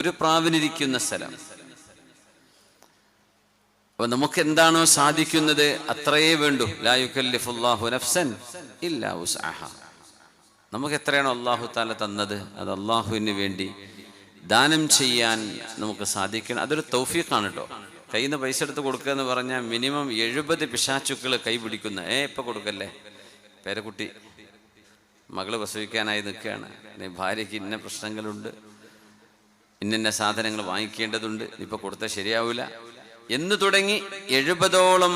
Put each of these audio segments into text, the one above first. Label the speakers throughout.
Speaker 1: ഒരു പ്രാവിനിരിക്കുന്ന സ്ഥലം. അപ്പൊ നമുക്ക് എന്താണോ സാധിക്കുന്നത് അത്രയേ വേണ്ടൂ. ലാ യുകല്ലിഫുല്ലാഹു നഫ്സൻ ഇല്ലാ വുസ്അഹാ. നമുക്ക് എത്രയാണോ അല്ലാഹു തആല തന്നത് അത് അല്ലാഹുവിന് വേണ്ടി ദാനം ചെയ്യാൻ നമുക്ക് സാധിക്കണം. അതൊരു തൗഫീഖാണ് കേട്ടോ. കയ്യിൽ നിന്ന് പൈസ എടുത്ത് കൊടുക്കുക എന്ന് പറഞ്ഞാൽ മിനിമം 70 പിശാചുക്കൾ കൈ പിടിക്കുന്ന ഇപ്പൊ കൊടുക്കല്ലേ, പേരക്കുട്ടി മകള് പ്രസവിക്കാനായി നിൽക്കുകയാണ്, ഭാര്യയ്ക്ക് ഇന്ന പ്രശ്നങ്ങളുണ്ട്, ഇന്ന സാധനങ്ങൾ വാങ്ങിക്കേണ്ടതുണ്ട്, ഇപ്പൊ കൊടുത്താൽ ശരിയാവില്ല എന്ന് തുടങ്ങി 70ഓളം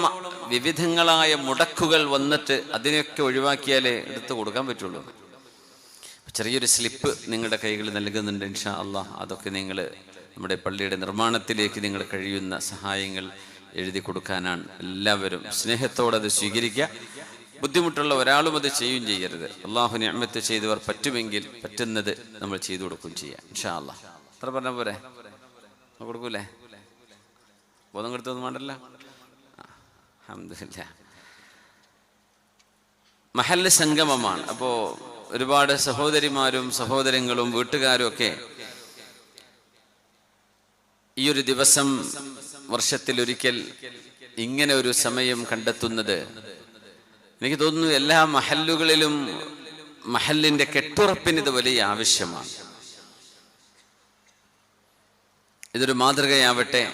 Speaker 1: വിവിധങ്ങളായ മുടക്കുകൾ വന്നിട്ട് അതിനെയൊക്കെ ഒഴിവാക്കിയാലേ എടുത്ത് കൊടുക്കാൻ പറ്റുള്ളൂ. ചെറിയൊരു സ്ലിപ്പ് നിങ്ങളുടെ കൈകളിൽ നൽകുന്നുണ്ട്. ഇൻഷാ അല്ലാഹ് അതൊക്കെ നിങ്ങൾ നമ്മുടെ പള്ളിയുടെ നിർമ്മാണത്തിലേക്ക് നിങ്ങൾ കഴിയുന്ന സഹായങ്ങൾ എഴുതി കൊടുക്കാനാണ്. എല്ലാവരും സ്നേഹത്തോടെ അത് സ്വീകരിക്കുക. ബുദ്ധിമുട്ടുള്ള ഒരാളും അത് ചെയ്യുകയും ചെയ്യരുത്. അള്ളാഹു നിഅമത്ത് ചെയ്തവർ പറ്റുമെങ്കിൽ പറ്റുന്നത് നമ്മൾ ചെയ്തു കൊടുക്കുകയും ചെയ്യാം ഇൻഷാ അല്ലാഹ്. അത്ര പറഞ്ഞ പോരെ? കൊടുക്കൂലേ? ബോധം കെടുത്തൊന്നും വേണ്ടല്ലോ. അൽഹംദുലില്ലാഹ്. മഹല്ല് സംഗമമാണ്. അപ്പോൾ ഒരുപാട് സഹോദരിമാരും സഹോദരങ്ങളും വീട്ടുകാരും ഒക്കെ ഈ ഒരു ദിവസം വർഷത്തിലൊരിക്കൽ ഇങ്ങനെ ഒരു സമയം കണ്ടെത്തുന്നത് എനിക്ക് തോന്നുന്നു എല്ലാ മഹല്ലുകളിലും മഹല്ലിന്റെ കെട്ടുറപ്പിന് ഇത് വലിയ ആവശ്യമാണ്. ഇതൊരു മാതൃകയാവട്ടെ.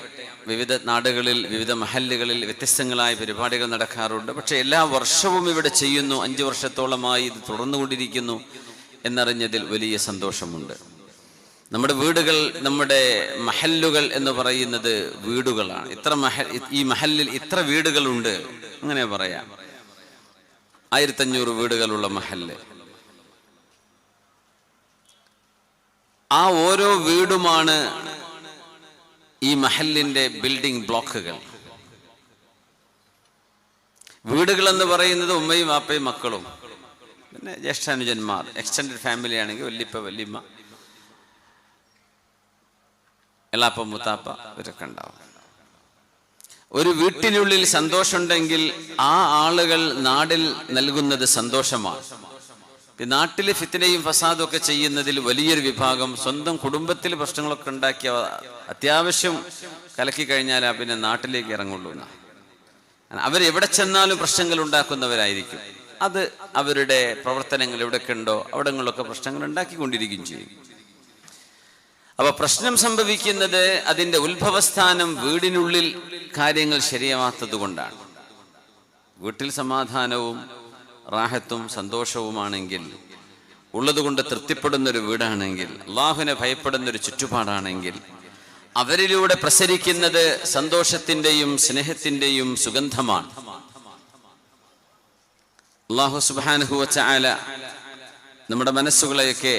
Speaker 1: വിവിധ നാടുകളിൽ വിവിധ മഹല്ലുകളിൽ വ്യത്യസ്തങ്ങളായ പരിപാടികൾ നടക്കാറുണ്ട്. പക്ഷെ എല്ലാ വർഷവും ഇവിടെ ചെയ്യുന്നു. 5 വർഷത്തോളമായി ഇത് തുടർന്നുകൊണ്ടിരിക്കുന്നു എന്നറിഞ്ഞതിൽ വലിയ സന്തോഷമുണ്ട്. നമ്മുടെ വീടുകൾ, നമ്മുടെ മഹല്ലുകൾ എന്ന് പറയുന്നത് വീടുകളാണ്. ഈ മഹല്ലിൽ ഇത്ര വീടുകളുണ്ട് അങ്ങനെ പറയാം. 1500 വീടുകളുള്ള മഹല്ല്. ആ ഓരോ വീടുമാണ് ഈ മഹല്ലിന്റെ ബിൽഡിംഗ് ബ്ലോക്കുകൾ. വീടുകൾ എന്ന് പറയുന്നത് ഉമ്മയും വാപ്പയും മക്കളും, പിന്നെ ജ്യേഷ്ഠാനുജന്മാർ, എക്സ്റ്റൻഡഡ് ഫാമിലി ആണെങ്കിൽ വല്യപ്പ വല്യമ്മ എളാപ്പ മുത്താപ്പ ഇവരൊക്കെ ഉണ്ടാവും. ഒരു വീട്ടിനുള്ളിൽ സന്തോഷമുണ്ടെങ്കിൽ ആ ആളുകൾ നാടിൽ നൽകുന്നത് സന്തോഷമാണ്. നാട്ടില് ഫിത്നയും ഫസാദും ഒക്കെ ചെയ്യുന്നതിൽ വലിയൊരു വിഭാഗം സ്വന്തം കുടുംബത്തിൽ പ്രശ്നങ്ങളൊക്കെ ഉണ്ടാക്കിയ അത്യാവശ്യം കലക്കി കഴിഞ്ഞാൽ പിന്നെ നാട്ടിലേക്ക് ഇറങ്ങുള്ളൂ. അവരെവിടെ ചെന്നാലും പ്രശ്നങ്ങൾ ഉണ്ടാക്കുന്നവരായിരിക്കും. അത് അവരുടെ പ്രവർത്തനങ്ങൾ എവിടെയൊക്കെ ഉണ്ടോ അവിടങ്ങളിലൊക്കെ പ്രശ്നങ്ങൾ ഉണ്ടാക്കിക്കൊണ്ടിരിക്കുകയും ചെയ്യും. അപ്പൊ പ്രശ്നം സംഭവിക്കുന്നത് അതിന്റെ ഉത്ഭവസ്ഥാനം വീടിനുള്ളിൽ കാര്യങ്ങൾ ശരിയാവാത്തത് കൊണ്ടാണ്. വീട്ടിൽ സമാധാനവും റാഹത്തും സന്തോഷവുമാണെങ്കിൽ, ഉള്ളതുകൊണ്ട് തൃപ്തിപ്പെടുന്നൊരു വീടാണെങ്കിൽ, അള്ളാഹുവിനെ ഭയപ്പെടുന്നൊരു ചുറ്റുപാടാണെങ്കിൽ, അവരിലൂടെ പ്രസരിക്കുന്നത് സന്തോഷത്തിന്റെയും സ്നേഹത്തിന്റെയും സുഗന്ധമാണ്. അള്ളാഹു സുബ്ഹാനഹു വ തആല നമ്മുടെ മനസ്സുകളെയൊക്കെ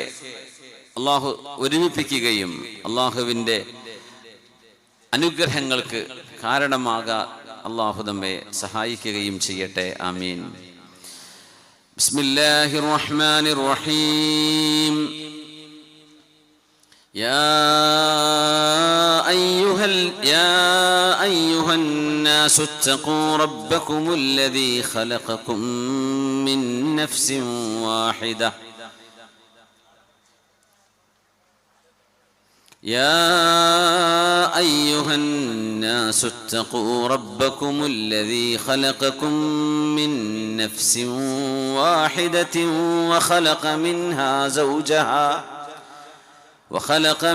Speaker 1: അള്ളാഹു ഒരുമിപ്പിക്കുകയും അള്ളാഹുവിൻ്റെ അനുഗ്രഹങ്ങൾക്ക് കാരണമാകാൻ അള്ളാഹു നമ്മെ സഹായിക്കുകയും ചെയ്യട്ടെ. ആമീൻ. ബിസ്മില്ലാഹിർ റഹ്മാനിർ റഹീം. യാ അയ്യുഹൻ നാസു ഇത്തഖൂ റബ്ബകുമുല്ലദീ ഖലഖകും മിൻ നഫ്സിൻ വാഹിദ. يا أيها الناس اتقوا ربكم الذي خلقكم من نفس واحدة وخلق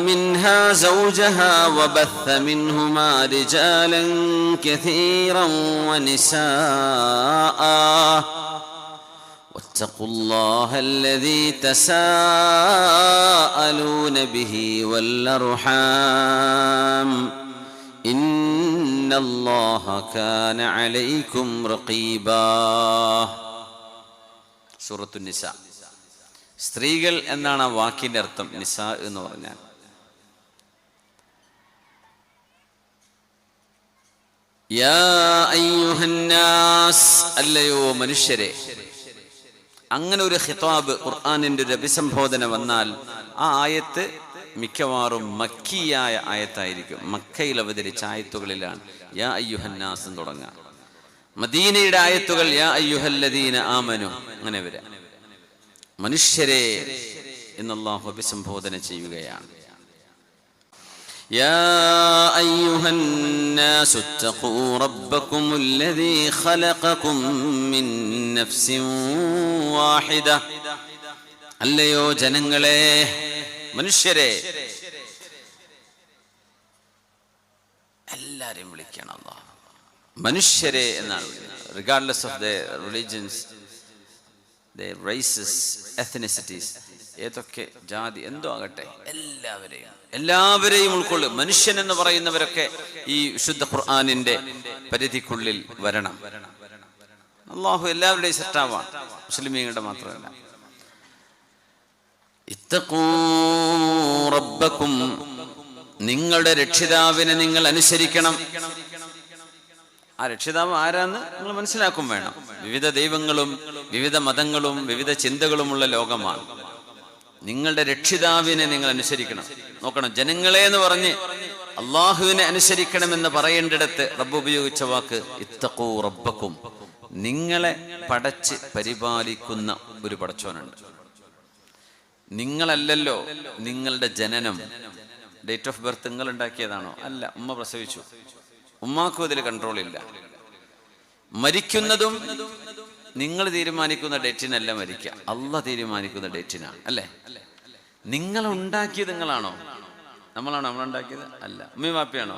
Speaker 1: منها زوجها وبث منهما رجالا كثيرا ونساء واتقوا الله الذي تساءلون به والأرحام إن الله كان عليكم رقيبا. സൂറത്തുൻ നിസാ. സ്ത്രീകൾ എന്നാണ് ആ വാക്കിന്റെ അർത്ഥം. നിസാ എന്ന് പറഞ്ഞാൽ യാ അയ്യുഹന്നാസ്, അല്ലയോ മനുഷ്യരെ. അങ്ങനെ ഒരു ഖിതാബ്, ഖുർആനിന്റെ ഒരു അഭിസംബോധന വന്നാൽ ആ ആയത്ത് മിക്കവാറും മക്കിയായ ആയത്തായിരിക്കും. മക്കയിൽ അവതരിച്ച ആയത്തുകളിലാണ് യാ അയ്യുഹന്നാസ് എന്ന് തുടങ്ങുക. മദീനയുടെ ആയത്തുകൾ യാ അയ്യുഹല്ലദീന ആമനു അങ്ങനെ വരാം. മനുഷ്യരെ എന്ന് അല്ലാഹു അഭിസംബോധന ചെയ്യുകയാണ്. യാ അയ്യുഹന്നാസു തഖൂ റബ്ബകുമുല്ലദീ ഖലഖകും മിൻ നഫ്സിൻ വാഹിദ. അല്ലയോ ജനങ്ങളെ, മനുഷ്യരെ, എല്ലാരെയും വിളിക്കണം അല്ലാഹ്. മനുഷ്യരെ എന്നാണ് വിളിക്കുന്നത്. Regardless of the religions, the races, ethnicities, ഏതൊക്കെ ജാതി എന്തോ ആകട്ടെ, എല്ലാവരെയും ഉൾക്കൊള്ളും. മനുഷ്യൻ എന്ന് പറയുന്നവരൊക്കെ ഈ വിശുദ്ധ ഖുർആനിന്റെ പരിധിക്കുള്ളിൽ വരണം. അല്ലാഹു എല്ലാവരുടെയും സൃഷ്ടാവാണ്, മുസ്ലിമീങ്ങളുടെ മാത്രമല്ല. ഇത്തഖൂ റബ്ബക്കും, നിങ്ങളുടെ രക്ഷിതാവിനെ നിങ്ങൾ അനുസരിക്കണം. ആ രക്ഷിതാവ് ആരാന്ന് നിങ്ങൾ മനസ്സിലാക്കും വേണം. വിവിധ ദൈവങ്ങളും വിവിധ മതങ്ങളും വിവിധ ചിന്തകളുമുള്ള ലോകമാണ്. നിങ്ങളുടെ രക്ഷിതാവിനെ നിങ്ങൾ അനുസരിക്കണം. നോക്കണം, ജനങ്ങളെ എന്ന് പറഞ്ഞ് അള്ളാഹുവിനെ അനുസരിക്കണമെന്ന് പറയേണ്ടിടത്ത് റബ്ബ് ഉപയോഗിച്ച വാക്ക് ഇത്തഖൂ റബ്ബക്കും. നിങ്ങളെ പടച്ച് പരിപാലിക്കുന്ന ഒരു പടച്ചോനുണ്ട്. നിങ്ങളല്ലല്ലോ നിങ്ങളുടെ ജനനം. ഡേറ്റ് ഓഫ് ബർത്ത് നിങ്ങൾ ഉണ്ടാക്കിയതാണോ? അല്ല, ഉമ്മ പ്രസവിച്ചു. ഉമ്മാക്കും അതിൽ കൺട്രോൾ ഇല്ല. മരിക്കുന്നതും നിങ്ങൾ തീരുമാനിക്കുന്ന ഡേറ്റിനല്ല മരിക്കുക, അള്ളാഹ് തീരുമാനിക്കുന്ന ഡേറ്റിനാണ്. അല്ലേ? നിങ്ങളുണ്ടാക്കിയത് നിങ്ങളാണോ? നമ്മളാണോ നമ്മളുണ്ടാക്കിയത്? അല്ല. ഉമ്മയും വാപ്പയാണോ?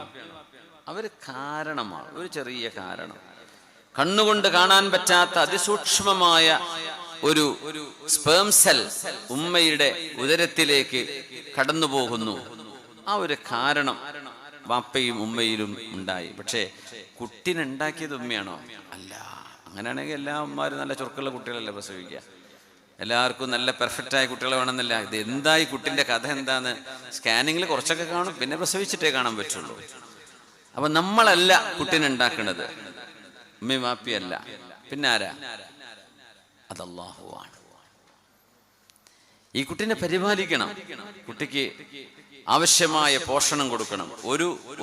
Speaker 1: അവര് കാരണമാണ്, ഒരു ചെറിയ കാരണം. കണ്ണുകൊണ്ട് കാണാൻ പറ്റാത്ത അതിസൂക്ഷ്മമായ ഒരു സ്പേം സെൽ ഉമ്മയുടെ ഉദരത്തിലേക്ക് കടന്നു പോകുന്നു. ആ ഒരു കാരണം വാപ്പയും ഉമ്മയിലും ഉണ്ടായി. പക്ഷേ കുട്ടിനുണ്ടാക്കിയത് ഉമ്മയാണോ? അല്ല. അങ്ങനെയാണെങ്കിൽ എല്ലാ ഉമ്മമാരും നല്ല ചുരുക്കുള്ള കുട്ടികളല്ലേ പ്രസവിക്കുക. എല്ലാവർക്കും നല്ല പെർഫെക്റ്റായ കുട്ടികളെ വേണമെന്നില്ല. ഇത് എന്തായി കുട്ടിൻ്റെ കഥ എന്താന്ന് സ്കാനിങ്ങിൽ കുറച്ചൊക്കെ കാണും, പിന്നെ പ്രസവിച്ചിട്ടേ കാണാൻ പറ്റുള്ളൂ. അപ്പൊ നമ്മളല്ല കുട്ടിനുണ്ടാക്കുന്നത്, ഉമ്മയും വാപ്പിയല്ല. പിന്നെ ആരാ? അത് അല്ലാഹുവാണ്. ഈ കുട്ടിനെ പരിപാലിക്കണം. കുട്ടിക്ക് ആവശ്യമായ പോഷണം കൊടുക്കണം.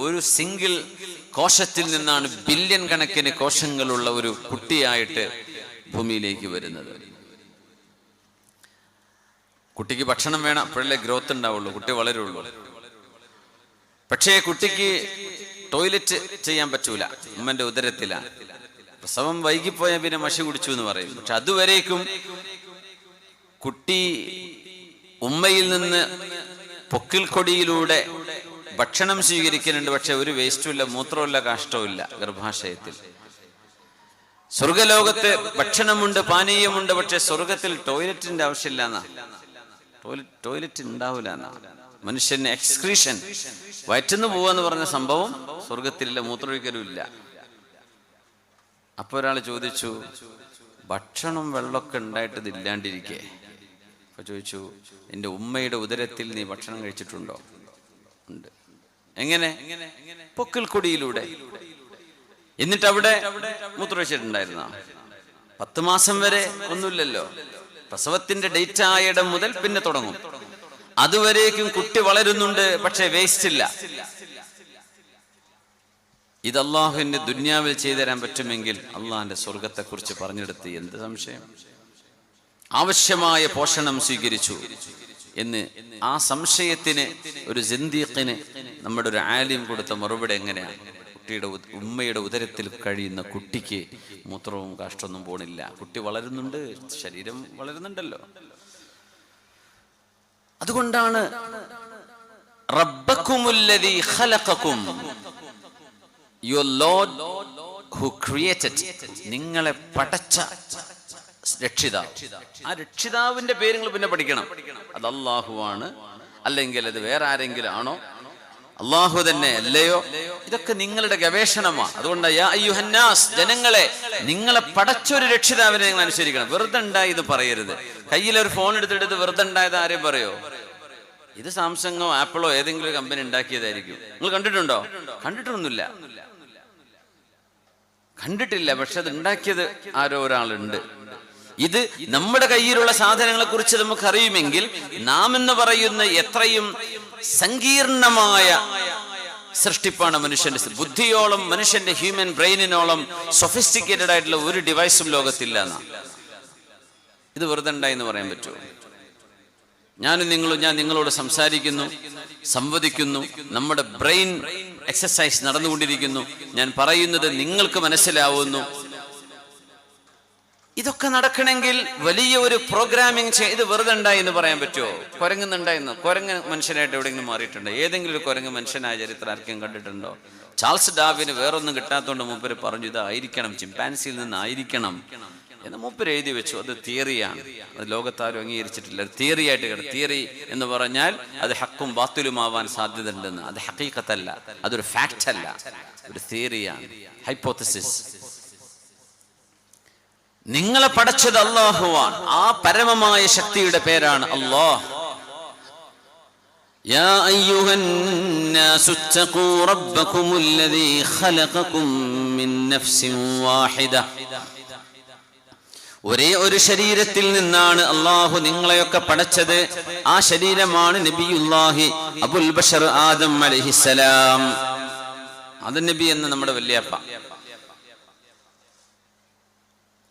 Speaker 1: ഒരു സിംഗിൾ കോശത്തിൽ നിന്നാണ് ബില്യൺ കണക്കിന് കോശങ്ങളുള്ള ഒരു കുട്ടിയായിട്ട് ഭൂമിയിലേക്ക് വരുന്നത്. കുട്ടിക്ക് ഭക്ഷണം വേണം, അപ്പോഴല്ലേ ഗ്രോത്ത് ഉണ്ടാവുള്ളൂ, കുട്ടി വളരുള്ളൂ. പക്ഷേ കുട്ടിക്ക് ടോയ്ലറ്റ് ചെയ്യാൻ പറ്റൂല, ഉമ്മന്റെ ഉദരത്തിലാണ്. പ്രസവം വൈകിപ്പോയാൽ പിന്നെ മഷി കുടിച്ചു എന്ന് പറയും. പക്ഷെ അതുവരേക്കും കുട്ടി ഉമ്മയിൽ നിന്ന് പൊക്കിൽ കൊടിയിലൂടെ ഭക്ഷണം സ്വീകരിക്കുന്നുണ്ട്. പക്ഷെ ഒരു വേസ്റ്റും ഇല്ല, മൂത്രമില്ല, കാഷ്ടവും ഇല്ല ഗർഭാശയത്തിൽ. സ്വർഗലോകത്ത് ഭക്ഷണമുണ്ട്, പാനീയമുണ്ട്. പക്ഷെ സ്വർഗത്തിൽ ടോയ്ലറ്റിന്റെ ആവശ്യമില്ല എന്നാ. ടോയ്ലറ്റ് ഉണ്ടാവില്ല എന്നാ. മനുഷ്യന് എക്സ്ക്രീഷൻ, വയറ്റുന്നു പോവാന്ന് പറഞ്ഞ സംഭവം സ്വർഗത്തിലില്ല, മൂത്രമൊഴിക്കലും ഇല്ല. അപ്പൊ ഒരാൾ ചോദിച്ചു, ഭക്ഷണം വെള്ളമൊക്കെ ഉണ്ടായിട്ട് ഇത് ഇല്ലാണ്ടിരിക്കേ? അപ്പൊ ചോദിച്ചു, നിന്റെ ഉമ്മയുടെ ഉദരത്തിൽ നീ ഭക്ഷണം കഴിച്ചിട്ടുണ്ടോ? ഉണ്ട്. എങ്ങനെ? പൊക്കിൽ കൊടിയിലൂടെ. എന്നിട്ട് അവിടെ മൂത്രമൊഴിച്ചിട്ടുണ്ടായിരുന്ന 10 മാസം വരെ ഒന്നുമില്ലല്ലോ. പ്രസവത്തിന്റെ ഡേറ്റ് ആയിടം മുതൽ പിന്നെ തുടങ്ങും. അതുവരേക്കും കുട്ടി വളരുന്നുണ്ട്, പക്ഷെ വേസ്റ്റ് ഇല്ല. ഇത് അള്ളാഹുവിന്റെ ദുന്യാവിൽ ചെയ്തു തരാൻ പറ്റുമെങ്കിൽ അള്ളാഹിന്റെ സ്വർഗത്തെ കുറിച്ച് പറഞ്ഞെടുത്ത് എന്ത് സംശയം? ആവശ്യമായ പോഷണം സ്വീകരിച്ചു എന്ന് ആ സംശയത്തിന് ഒരു സിന്ദീഖിന് നമ്മുടെ ഒരു ആലിം കൊടുത്ത മറുപടി എങ്ങനെയാണ്? കുട്ടിയുടെ ഉമ്മയുടെ ഉദരത്തിൽ കഴിയുന്ന കുട്ടിക്ക് മൂത്രവും കാഷ്ടമൊന്നും പോണില്ല, കുട്ടി വളരുന്നുണ്ട്, ശരീരം വളരുന്നുണ്ടല്ലോ. അതുകൊണ്ടാണ് റബ്ബക്കുമുല്ലദീ ഖലഖകും, your Lord who created, നിങ്ങളെ പടച്ച രക്ഷിതാവ്. ആ രക്ഷിതാവിന്റെ പേര് നിങ്ങൾ പിന്നെ പഠിക്കണം. അത് അല്ലാഹുവാണ്, അല്ലെങ്കിൽ അത് വേറെ ആരെങ്കിലും ആണോ? അല്ലാഹു തന്നെ അല്ലയോ? ഇതൊക്കെ നിങ്ങളുടെ ഗവേഷണമാണ്. അതുകൊണ്ട് യാ അയ്യുഹന്നാസ്, ജനങ്ങളെ, നിങ്ങളെ പടച്ചൊരു രക്ഷിതാവിനെ നിങ്ങൾ അനുസരിക്കണം. വെറുതെ ഉണ്ടായി ഇത് പറയരുത്. കയ്യിലൊരു ഫോൺ എടുത്തിട്ട് വെറുതെ ഉണ്ടായത് ആരെയും പറയോ? ഇത് സാംസങ്ങോ ആപ്പിളോ ഏതെങ്കിലും ഒരു കമ്പനി ഉണ്ടാക്കിയതായിരിക്കും. നിങ്ങൾ കണ്ടിട്ടുണ്ടോ? കണ്ടിട്ടൊന്നുമില്ല, കണ്ടിട്ടില്ല. പക്ഷെ അത് ഉണ്ടാക്കിയത് ആരോ ഒരാളുണ്ട്. ഇത് നമ്മുടെ കയ്യിലുള്ള സാധനങ്ങളെ കുറിച്ച് നമുക്ക് അറിയുമെങ്കിൽ നാം എന്ന് പറയുന്ന എത്രയും സങ്കീർണമായ സൃഷ്ടിപ്പാണ് മനുഷ്യന്റെ. ബുദ്ധിയോളം, മനുഷ്യന്റെ ഹ്യൂമൻ ബ്രെയിനിനോളം സൊഫിസ്റ്റിക്കേറ്റഡ് ആയിട്ടുള്ള ഒരു ഡിവൈസും ലോകത്തില്ല എന്നാ. ഇത് വെറുതെ ഉണ്ടായി എന്ന് പറയാൻ പറ്റുമോ? ഞാൻ നിങ്ങളോട് സംസാരിക്കുന്നു, സംവദിക്കുന്നു, നമ്മുടെ ബ്രെയിൻ എക്സസൈസ് നടന്നുകൊണ്ടിരിക്കുന്നു, ഞാൻ പറയുന്നത് നിങ്ങൾക്ക് മനസ്സിലാവുന്നു. ഇതൊക്കെ നടക്കണമെങ്കിൽ വലിയ ഒരു പ്രോഗ്രാമിംഗ് ചെയ്ത് വെറുതെ ഉണ്ടായി എന്ന് പറയാൻ പറ്റുമോ? കുരങ്ങുന്നുണ്ടായിരുന്നു, കുരങ്ങ് മനുഷ്യനായിട്ട് എവിടെയെങ്കിലും മാറിയിട്ടുണ്ടോ? ഏതെങ്കിലും ഒരു കുരങ്ങ് മനുഷ്യനായ ചരിത്രം ആർക്കും കണ്ടിട്ടുണ്ടോ? ചാൾസ് ഡാർവിന് വേറൊന്നും കിട്ടാത്തതുകൊണ്ട് മൂപ്പര് പറഞ്ഞു ഇതായിരിക്കണം, ചിമ്പാൻസിയിൽ നിന്നായിരിക്കണം എന്ന് മൂപ്പര് എഴുതി വെച്ചു. അത് തിയറിയാണ്, അത് ലോകത്താരും അംഗീകരിച്ചിട്ടില്ല. തിയറി ആയിട്ട് തിയറി എന്ന് പറഞ്ഞാൽ അത് ഹക്കും ബാത്തിലുമാവാൻ സാധ്യത ഉണ്ടെന്ന്. അത് ഹഖീഖത്തല്ല, അതൊരു ഫാക്റ്റ് അല്ല, ഒരു തിയറിയാണ്, ഹൈപ്പോത്തസിസ്. നിങ്ങളെ പടച്ചത് അല്ലാഹുവാണ്. ആ പരമമായ ശക്തിയുടെ പേരാണ് അല്ലാഹ്. യാ അയ്യുഹന്നാസു തഖൂ റബ്ബകുമുല്ലദീ ഖലഖകും മിൻ നഫ്സിൻ വാഹിദ. ഒരേ ഒരു ശരീരത്തിൽ നിന്നാണ് അല്ലാഹു നിങ്ങളെയൊക്കെ പടച്ചത്. ആ ശരീരമാണ് നബിയുല്ലാഹി അബുൽ ബശർ ആദം അലൈഹിസ്സലാം. ആദം നബി എന്ന നമ്മുടെ വല്യപ്പ.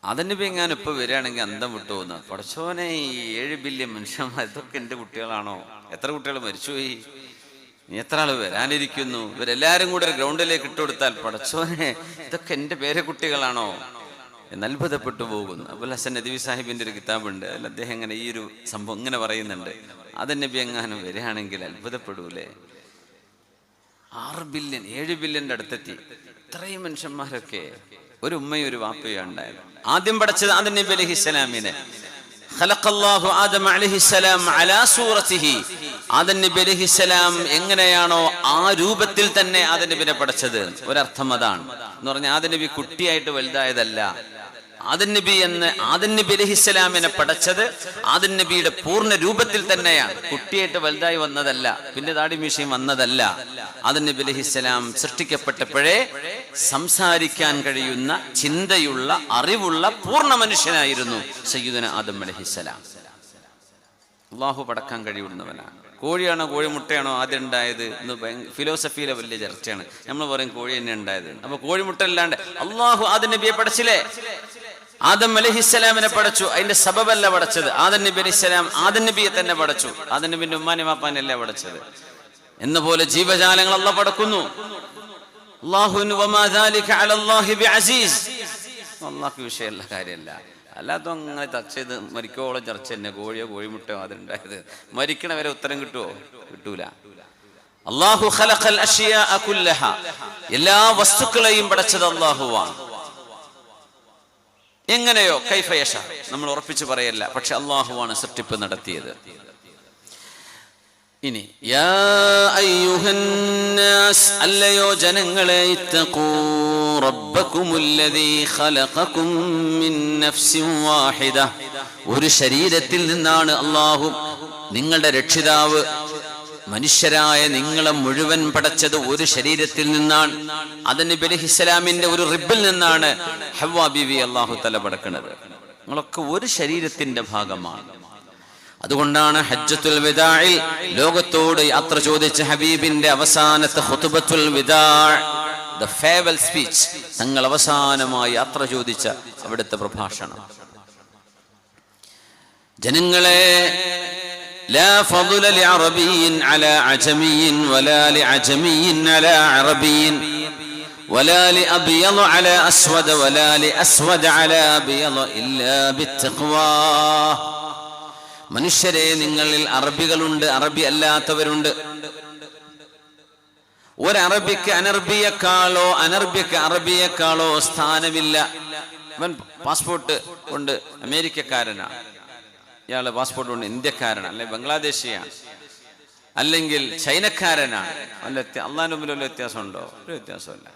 Speaker 1: ആദം നബി എങ്ങാനും ഇപ്പൊ വരികയാണെങ്കിൽ അന്തം വിട്ടു പോകുന്ന പടച്ചോനെ, ഈ 7 ബില്യൺ മനുഷ്യന്മാർ ഇതൊക്കെ എൻ്റെ കുട്ടികളാണോ? എത്ര കുട്ടികൾ മരിച്ചുപോയി, നീ എത്ര ആള് വരാനിരിക്കുന്നു? ഇവരെല്ലാരും കൂടെ ഒരു ഗ്രൗണ്ടിലേക്ക് ഇട്ടുകൊടുത്താൽ പടച്ചോനെ ഇതൊക്കെ എൻ്റെ പേരക്കുട്ടികളാണോ എന്ന് അത്ഭുതപ്പെട്ടു പോകുന്നു. അബുൽ ഹസൻ നദവി സാഹിബിന്റെ ഒരു കിതാബുണ്ട്, അതിൽ അദ്ദേഹം ഇങ്ങനെ ഈ ഒരു സംഭവം ഇങ്ങനെ പറയുന്നുണ്ട്. ആദം നബി എങ്ങാനും വരികയാണെങ്കിൽ അത്ഭുതപ്പെടൂലേ? 6 ബില്യൺ 7 ബില്യന്റെ അടുത്തെത്തി. ഇത്രയും മനുഷ്യന്മാരൊക്കെ ഒരു ഉമ്മയും ഒരു വാപ്പയും ഉണ്ടായത്. ആദ്യം പഠിച്ചത് ആദം നബി അലൈഹിസ്സലാമിനെ. ഖലഖല്ലാഹു ആദം അലൈഹിസ്സലാം അലാ സൂറത്തിഹി. ആദം നബി അലൈഹിസ്സലാം എങ്ങനെയാണോ ആ രൂപത്തിൽ തന്നെ ആദം നബിനെ പഠിച്ചത്. ഒരർത്ഥം അതാണ് എന്ന് പറഞ്ഞാൽ ആദം നബി കുട്ടിയായിട്ട് വലുതായതല്ല. ആദം നബി അലൈഹിസ്സലാമിനെ പഠിച്ചത് ആദം നബിയുടെ പൂർണ്ണ രൂപത്തിൽ തന്നെയാണ്. കുട്ടിയായിട്ട് വലുതായി വന്നതല്ല, പിന്നെ താടി മീശയും വന്നതല്ല. ആദം നബി അലൈഹിസ്സലാം സൃഷ്ടിക്കപ്പെട്ടപ്പോഴേ സംസാരിക്കാൻ കഴിയുന്ന, ചിന്തയുള്ള, അറിവുള്ള പൂർണ്ണ മനുഷ്യനായിരുന്നു സയ്യിദുന ആദം അലൈഹിസ്സലാം. അല്ലാഹു പടക്കാൻ കഴിയുന്നവനാണ്. കോഴിയാണോ കോഴിമുട്ടയാണോ ആദ്യം ഉണ്ടായത് എന്ന് ഫിലോസഫിയിലെ വലിയ ചർച്ചയാണ്. നമ്മൾ പറയും കോഴി തന്നെ ഉണ്ടായത്. അപ്പൊ കോഴിമുട്ട അല്ലാണ്ട് അല്ലാഹു ആദം നബിയെ പഠിച്ചില്ലേ? ആദം അലൈഹിസ്സലാമിനെ പഠിച്ചു. അതിന്റെ സബബല്ല പഠിച്ചത്. ആദം നബി അലൈഹിസ്സലാം ആദം നബിയെ തന്നെ പഠിച്ചു. ആദം നബിന്റെ ഉമ്മാനെ വാപ്പാനല്ല പഠിച്ചത്. എന്ന പോലെ ജീവജാലങ്ങൾ അല്ലാഹു പഠിക്കുന്നു. അല്ലാഹു വിഷയമുള്ള കാര്യമല്ല. അല്ലാത്ത അങ്ങനെ ചർച്ച ചെയ്ത് മരിക്കോളം ചർച്ച തന്നെ. കോഴിയോ കോഴിമുട്ടയോ അതുണ്ടായത് മരിക്കണവരെ ഉത്തരം കിട്ടുമോ? കിട്ടൂല. അല്ലാഹു ഖലഖൽ അഷ്യാഅ കുല്ലഹ. എല്ലാ വസ്തുക്കളെയും പടച്ചത് അല്ലാഹുവാണ്. എങ്ങനെയോ കൈഫ യശാ നമ്മൾ ഉറപ്പിച്ചു പറയല്ല, പക്ഷെ അല്ലാഹുവാണ് സൃഷ്ടിപ്പ് നടത്തിയത്. ഇനി യാ അയ്യുഹന്നാസ്, അല്ലയോ ജനങ്ങളെ, ഇത്തഖൂ റബ്ബകുമുല്ലദീ ഖലഖകും മിൻ നഫ്സിൻ വാഹിദ. ഒരു ശരീരത്തിൽ നിന്നാണ് അല്ലാഹു നിങ്ങളുടെ രക്ഷിതാവ് മനുഷ്യരായ നിങ്ങളെ മുഴുവൻ പടച്ചത്. ഒരു ശരീരത്തിൽ നിന്നാണ്. ആദം നബി അലൈഹിസ്സലാമിന്റെ ഒരു റിബിൽ നിന്നാണ് ഹവ്വാ ബീവി അല്ലാഹു തആല പടക്കുന്നത്. നിങ്ങളൊക്കെ ഒരു ശരീരത്തിന്റെ ഭാഗമാണ്. അതുകൊണ്ടാണ് ഹജ്ജത്തുൽ വിദാഇൽ ലോകത്തോട് യാത്ര ചോദിച്ച ഹബീബിന്റെ അവസാനത്തെ ഖുതുബത്തുൽ വിദാ, ദ ഫെയർവെൽ സ്പീച്ച്, തങ്ങൾ അവസാനമായി യാത്ര ചോദിച്ച അവിടുത്തെ പ്രഭാഷണം. ജനങ്ങളെ, ലാ ഫضل لعربي على عجمي ولا لعجمي على عربي ولا لأبيض على أسود ولا لأسود على أبيض إلا بالتقوى. മനുഷ്യരെ, നിങ്ങളിൽ അറബികളുണ്ട്, അറബി അല്ലാത്തവരുണ്ട്. ഒരറബിക്ക് അനർബിയെക്കാളോ അനർബിക്ക് അറബിയെക്കാളോ സ്ഥാനമില്ല. അവൻ പാസ്പോർട്ട് കൊണ്ട് അമേരിക്കക്കാരനാണ്, ഇയാള് പാസ്പോർട്ട് കൊണ്ട് ഇന്ത്യക്കാരനാണ്, അല്ലെങ്കിൽ ബംഗ്ലാദേശിയാണ്, അല്ലെങ്കിൽ ചൈനക്കാരനാണ്. വല്ല അള്ളാഹിന്റെ മുമ്പിൽ വല്ല വ്യത്യാസമുണ്ടോ? ഒരു വ്യത്യാസമല്ല.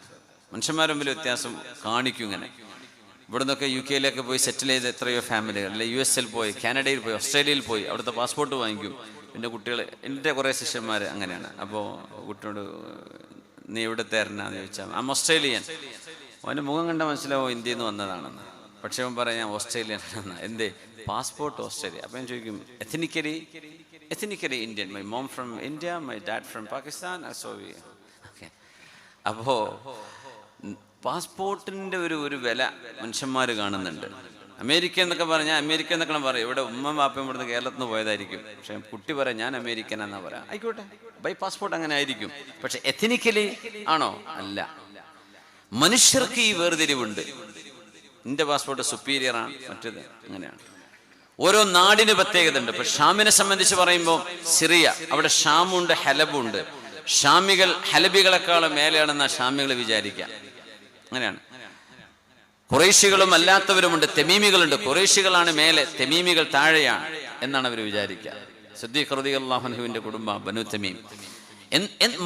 Speaker 1: മനുഷ്യന്മാരുടെ മുമ്പിൽ വ്യത്യാസം കാണിക്കും. ഇങ്ങനെ ഇവിടെ നിന്നൊക്കെ UK പോയി സെറ്റിൽ ചെയ്ത എത്രയോ ഫാമിലികൾ, അല്ലെങ്കിൽ US പോയി, കാനഡയിൽ പോയി, ഓസ്ട്രേലിയയിൽ പോയി അവിടുത്തെ പാസ്പോർട്ട് വാങ്ങിക്കും. എൻ്റെ കുട്ടികൾ, എൻ്റെ കുറേ ശിഷ്യന്മാർ അങ്ങനെയാണ്. അപ്പോൾ കുട്ടിയോട് നീ എവിടുത്തെ ആരനാന്ന് ചോദിച്ചാൽ I'm ഓസ്ട്രേലിയൻ. അവൻ്റെ മുഖം കണ്ട മനസ്സിലാവും ഇന്ത്യയിൽ നിന്ന് വന്നതാണെന്ന്. പക്ഷെ അവൻ പറയാം ഞാൻ ഓസ്ട്രേലിയൻ ആണെന്ന്. എന്തേ? Passport Australia. അപ്പം ഞാൻ ചോദിക്കും ethnically Indian, my mom from India, my dad from Pakistan. Okay. അപ്പോൾ പാസ്പോർട്ടിൻ്റെ ഒരു വില മനുഷ്യന്മാർ കാണുന്നുണ്ട്. അമേരിക്ക എന്നൊക്കെ പറഞ്ഞാൽ അമേരിക്ക എന്നൊക്കെ പറയും. ഇവിടെ ഉമ്മ വാപ്പയും ഇവിടുന്ന് കേരളത്തിൽ നിന്ന് പോയതായിരിക്കും. പക്ഷെ കുട്ടി പറയാം ഞാൻ അമേരിക്കൻ എന്നാ പറയാം. ആയിക്കോട്ടെ, ബൈ പാസ്പോർട്ട് അങ്ങനെ ആയിരിക്കും. പക്ഷെ എഥനിക്കലി ആണോ? അല്ല. മനുഷ്യർക്ക് ഈ വേർതിരിവുണ്ട്. നിന്റെ പാസ്പോർട്ട് സുപ്പീരിയർ ആണ്, മറ്റേത് അങ്ങനെയാണ്. ഓരോ നാടിന് പ്രത്യേകത ഉണ്ട്. ഇപ്പൊ ഷാമിനെ സംബന്ധിച്ച് പറയുമ്പോൾ സിറിയ, അവിടെ ഷാമുണ്ട്, ഹലബുണ്ട്. ഷാമികൾ ഹലബികളെക്കാളും മേലെയാണെന്നാ ഷാമികൾ വിചാരിക്കാം. അങ്ങനെയാണ്. ഖുറൈശികളും അല്ലാത്തവരുമുണ്ട്, തെമീമികളുണ്ട്. ഖുറൈശികളാണ് മേലെ, തെമീമികൾ താഴെയാണ് എന്നാണ് അവർ വിചാരിക്കുക. സിദ്ദീഖ് റളിയല്ലാഹു അൻഹുവിന്റെ കുടുംബം ബനു തമീം.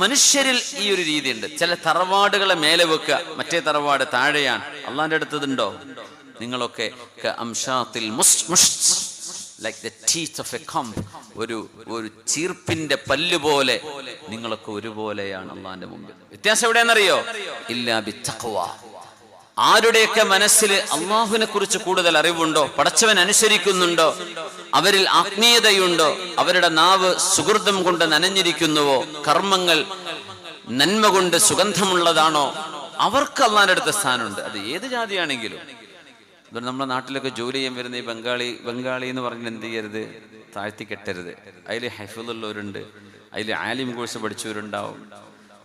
Speaker 1: മനുഷ്യരിൽ ഈ ഒരു രീതിയുണ്ട്. ചില തറവാടുകളെ മേലെ വെക്കുക, മറ്റേ തറവാട് താഴെയാണ്. അള്ളാന്റെ അടുത്തതുണ്ടോ? നിങ്ങളൊക്കെ like the teeth of a comb, ഒരു ചീർപ്പിന്റെ പല്ല് പോലെ നിങ്ങളൊക്കെ ഒരുപോലെയാണ് അള്ളാന്റെ മുമ്പിൽ. വ്യത്യാസം എവിടെയാണെന്നറിയോ? ഇല്ലാ ബിത്തഖ്വ. ആരുടെയൊക്കെ മനസ്സിൽ അള്ളാഹുവിനെ കുറിച്ച് കൂടുതൽ അറിവുണ്ടോ, പടച്ചവൻ അനുസരിക്കുന്നുണ്ടോ, അവരിൽ ആത്മീയതയുണ്ടോ, അവരുടെ നാവ് സുഹൃതം കൊണ്ട് നനഞ്ഞിരിക്കുന്നുവോ, കർമ്മങ്ങൾ നന്മ കൊണ്ട് സുഗന്ധമുള്ളതാണോ, അവർക്ക് അള്ളാന്റെ അടുത്ത സ്ഥാനമുണ്ട്. അത് ഏത് ജാതിയാണെങ്കിലും. ഇപ്പം നമ്മുടെ നാട്ടിലൊക്കെ ജോലി ചെയ്യാൻ വരുന്ന ഈ ബംഗാളി എന്ന് പറഞ്ഞാൽ എന്ത് ചെയ്യരുത്? താഴ്ത്തി കെട്ടരുത്. അതിൽ ഹൈഫുള്ളവരുണ്ട്, അതിൽ ആലിം കോഴ്സ് പഠിച്ചവരുണ്ടാവും.